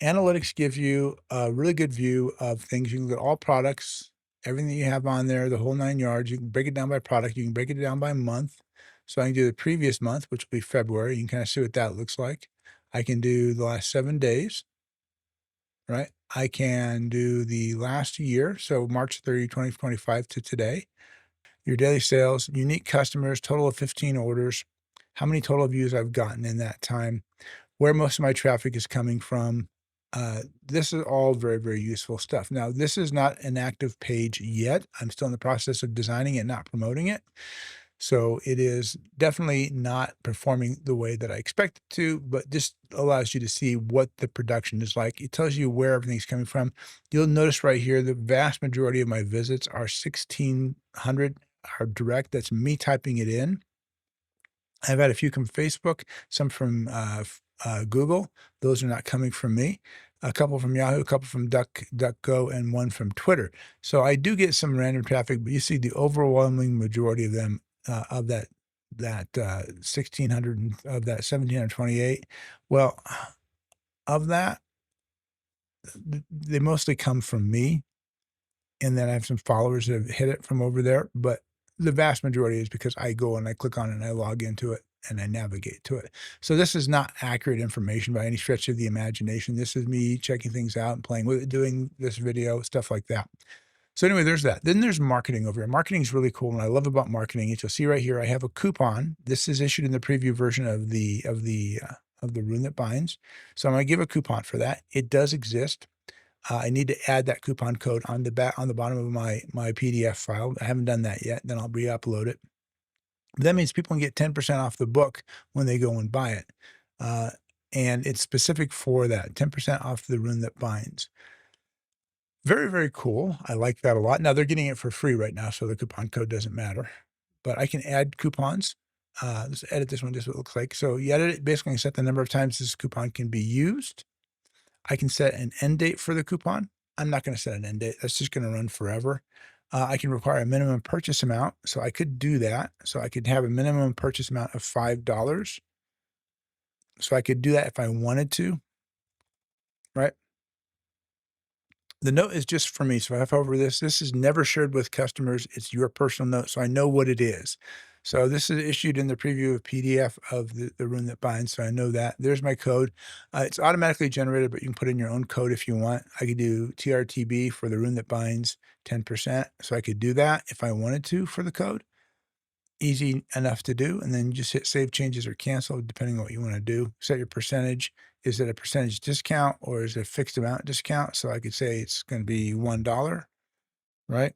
Analytics gives you a really good view of things. You can look at all products, everything that you have on there, the whole 9 yards. You can break it down by product. You can break it down by month. So I can do the previous month, which will be February. You can kind of see what that looks like. I can do the last 7 days, right? I can do the last year, so March 30, 2025 to today. Your daily sales, unique customers, total of 15 orders, how many total views I've gotten in that time, where most of my traffic is coming from. This is all very, very useful stuff. Now, this is not an active page yet. I'm still in the process of designing it, not promoting it. So it is definitely not performing the way that I expect it to, but this allows you to see what the production is like. It tells you where everything's coming from. You'll notice right here, the vast majority of my visits are 1,600 are direct. That's me typing it in. I've had a few from Facebook, some from Google. Those are not coming from me. A couple from Yahoo, a couple from DuckDuckGo, and one from Twitter. So I do get some random traffic, but you see the overwhelming majority of them of that 1600 of that 1728. Well, of that, they mostly come from me, and then I have some followers that have hit it from over there, but the vast majority is because I go and I click on it and I log into it and I navigate to it. So this is not accurate information by any stretch of the imagination. This is me checking things out and playing with it, doing this video, stuff like that. So anyway, there's that. Then there's marketing over here. Marketing is really cool. And I love about marketing is you'll see right here, I have a coupon. This is issued in the preview version of the rune that binds. So I'm going to give a coupon for that. It does exist. I need to add that coupon code on the back on the bottom of my PDF file. I haven't done that yet. Then I'll re-upload it. That means people can get 10% off the book when they go and buy it. Uh, and it's specific for that 10% off the rune that binds. Very, very cool. I like that a lot. Now they're getting it for free right now, so the coupon code doesn't matter. But I can add coupons. Let's edit this one, just what it looks like. So you edit it, basically set the number of times this coupon can be used. I can set an end date for the coupon. I'm not going to set an end date. That's just going to run forever. I can require a minimum purchase amount. So I could do that. So I could have a minimum purchase amount of $5. So I could do that if I wanted to, right? The note is just for me. So if I hover this is never shared with customers. It's your personal note. So I know what it is. So this is issued in the preview of PDF of the rune that binds. So I know that. There's my code. It's automatically generated, but you can put in your own code if you want. I could do TRTB for the rune that binds 10%. So I could do that if I wanted to for the code. Easy enough to do. And then you just hit save changes or cancel, depending on what you want to do. Set your percentage. Is it a percentage discount or is it a fixed amount discount? So I could say it's going to be $1, right?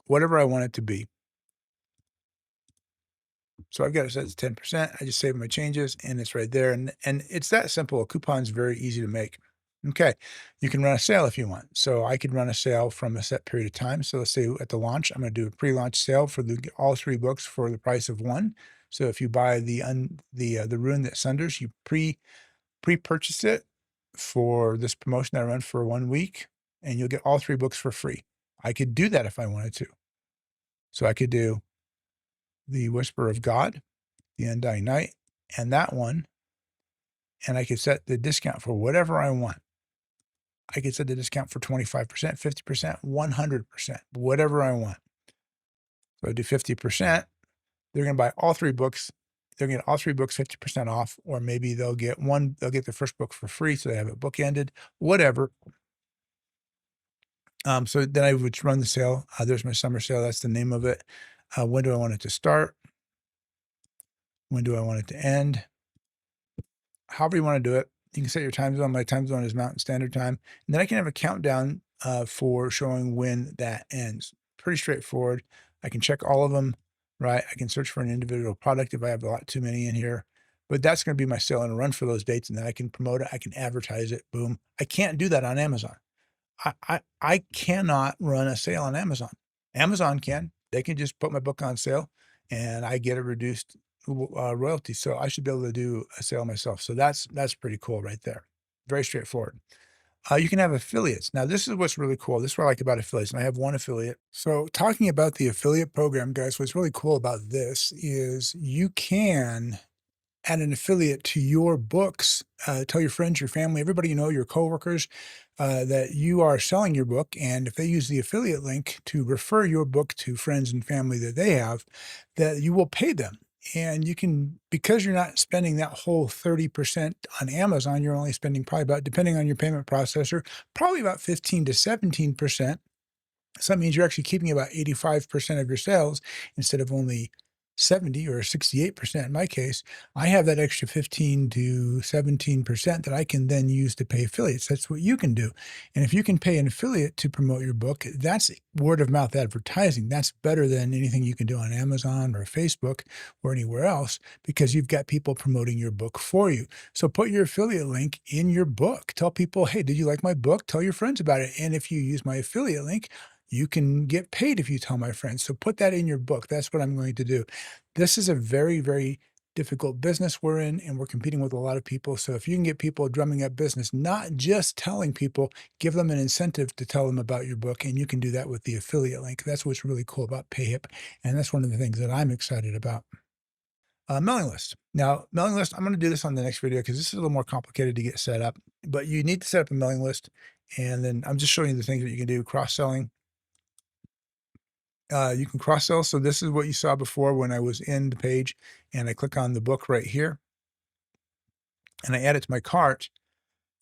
Whatever I want it to be. So I've got it set to 10%. I just save my changes and it's right there. And it's that simple. A coupon's very easy to make. Okay. You can run a sale if you want. So I could run a sale from a set period of time. So let's say at the launch, I'm going to do a pre-launch sale for all 3 books for the price of one. So if you buy the rune that sunders, you pre-purchase it for this promotion that I run for 1 week, and you'll get all 3 books for free. I could do that if I wanted to. So I could do The Whisper of God, The Undying Night, and that one, and I could set the discount for whatever I want. I could set the discount for 25%, 50%, 100%, whatever I want. So I do 50%. They're going to buy all 3 books. They're going to get all 3 books 50% off, or maybe they'll get the first book for free, so they have it bookended, whatever. So then I would run the sale. There's my summer sale. That's the name of it. When do I want it to start? When do I want it to end? However you want to do it. You can set your time zone. My time zone is Mountain Standard Time. And then I can have a countdown for showing when that ends. Pretty straightforward. I can check all of them, right? I can search for an individual product if I have a lot too many in here. But that's going to be my sale and run for those dates. And then I can promote it. I can advertise it. Boom. I can't do that on Amazon. I cannot run a sale on Amazon. Amazon can. They can just put my book on sale and I get a reduced royalty. So I should be able to do a sale myself. So that's pretty cool right there. Very straightforward. You can have affiliates. Now, this is what's really cool. This is what I like about affiliates. And I have one affiliate. So talking about the affiliate program, guys, what's really cool about this is you can add an affiliate to your books. Tell your friends, your family, everybody you know, your coworkers, that you are selling your book. And if they use the affiliate link to refer your book to friends and family that they have, that you will pay them. And you can, because you're not spending that whole 30% on Amazon, you're only spending probably about, depending on your payment processor, probably about 15 to 17%. So that means you're actually keeping about 85% of your sales instead of only 70 or 68% in my case. I have that extra 15 to 17% that I can then use to pay affiliates. That's what you can do. And if you can pay an affiliate to promote your book, that's word of mouth advertising. That's better than anything you can do on Amazon or Facebook or anywhere else because you've got people promoting your book for you. So put your affiliate link in your book. Tell people, hey, did you like my book? Tell your friends about it. And if you use my affiliate link, you can get paid if you tell my friends. So put that in your book. That's what I'm going to do. This is a very, very difficult business we're in, and we're competing with a lot of people. So if you can get people drumming up business, not just telling people, give them an incentive to tell them about your book, and you can do that with the affiliate link. That's what's really cool about PayHip, and that's one of the things that I'm excited about. Mailing list. Now, mailing list, I'm going to do this on the next video because this is a little more complicated to get set up, but you need to set up a mailing list. And then I'm just showing you the things that you can do. Cross selling. You can cross sell. So this is what you saw before when I was in the page and I click on the book right here and I add it to my cart.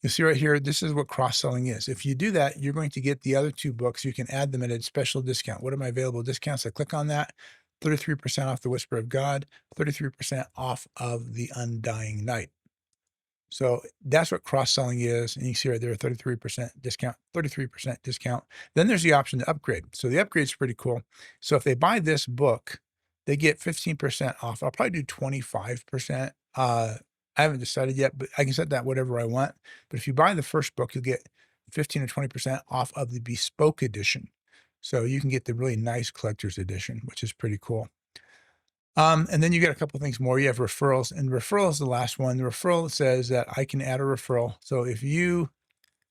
You see right here, this is what cross selling is. If you do that, you're going to get the other two books. You can add them at a special discount. What are my available discounts? I click on that. 33% off The Whisper of God, 33% off of The Undying Night. So that's what cross-selling is, and you see right there, 33% discount, 33% discount. Then there's the option to upgrade. So the upgrade is pretty cool. So if they buy this book, they get 15% off. I'll probably do 25%. I haven't decided yet, but I can set that whatever I want. But if you buy the first book, you'll get 15 or 20% off of the bespoke edition. So you can get the really nice collector's edition, which is pretty cool. And then you get a couple of things more. You have referrals, and referral is the last one. The referral says that I can add a referral. So if you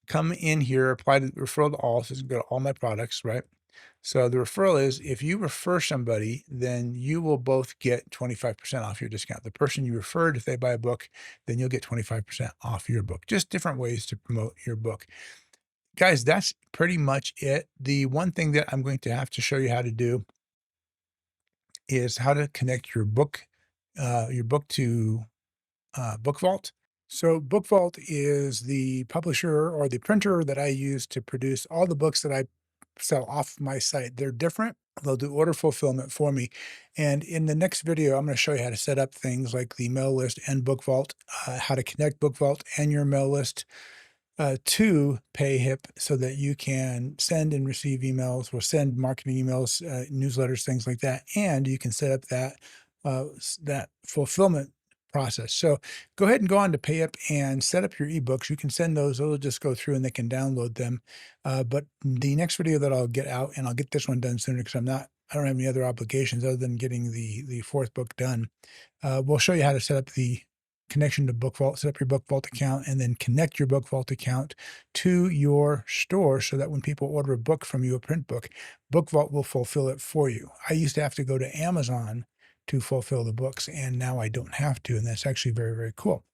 come in here, apply the referral to all, so it's go to all my products, right? So the referral is if you refer somebody, then you will both get 25% off your discount. The person you referred, if they buy a book, then you'll get 25% off your book. Just different ways to promote your book. Guys, that's pretty much it. The one thing that I'm going to have to show you how to do is how to connect your book to Book Vault. So Book Vault is the publisher or the printer that I use to produce all the books that I sell off my site. They're different. They'll do order fulfillment for me. And in the next video, I'm going to show you how to set up things like the mail list and Book Vault, how to connect Book Vault and your mail list to PayHip so that you can send and receive emails or send marketing emails, newsletters, things like that. And you can set up that fulfillment process. So go ahead and go on to PayUp and set up your ebooks. You can send those; they'll just go through and they can download them. But the next video that I'll get out, and I'll get this one done sooner because I don't have any other obligations other than getting the fourth book done. We'll show you how to set up the connection to Book Vault, set up your Book Vault account, and then connect your Book Vault account to your store so that when people order a book from you, a print book, Book Vault will fulfill it for you. I used to have to go to Amazon to fulfill the books, and now I don't have to, and that's actually very, very cool.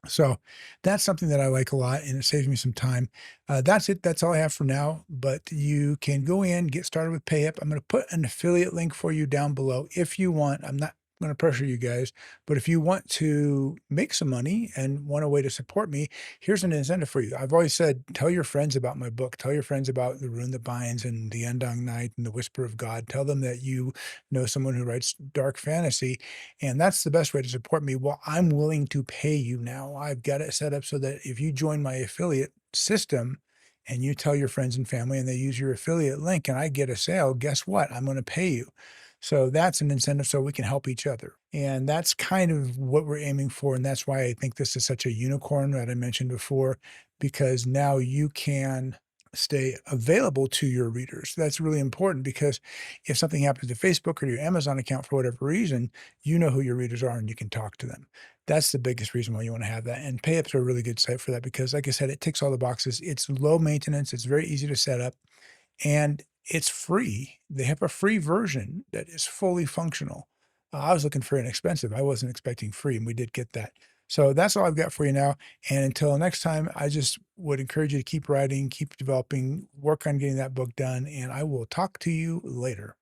So that's something that I like a lot, and it saves me some time. That's it. That's all I have for now, but you can go in, get started with PayUp. I'm going to put an affiliate link for you down below if you want. I'm not going to pressure you guys, but if you want to make some money and want a way to support me, here's an incentive for you. I've always said, tell your friends about my book. Tell your friends about The Rune That Binds and The Undying Night and The Whisper of God. Tell them that you know someone who writes dark fantasy, and that's the best way to support me. Well, I'm willing to pay you now. I've got it set up so that if you join my affiliate system and you tell your friends and family and they use your affiliate link and I get a sale, guess what? I'm going to pay you. So that's an incentive so we can help each other. And that's kind of what we're aiming for. And that's why I think this is such a unicorn that I mentioned before, because now you can stay available to your readers. That's really important because if something happens to Facebook or your Amazon account for whatever reason, you know who your readers are and you can talk to them. That's the biggest reason why you want to have that. And PayUp's a really good site for that because, like I said, it ticks all the boxes. It's low maintenance. It's very easy to set up. And it's free. They have a free version that is fully functional. I was looking for inexpensive. I wasn't expecting free, and we did get that. So that's all I've got for you now. And until next time, I just would encourage you to keep writing, keep developing, work on getting that book done, and I will talk to you later.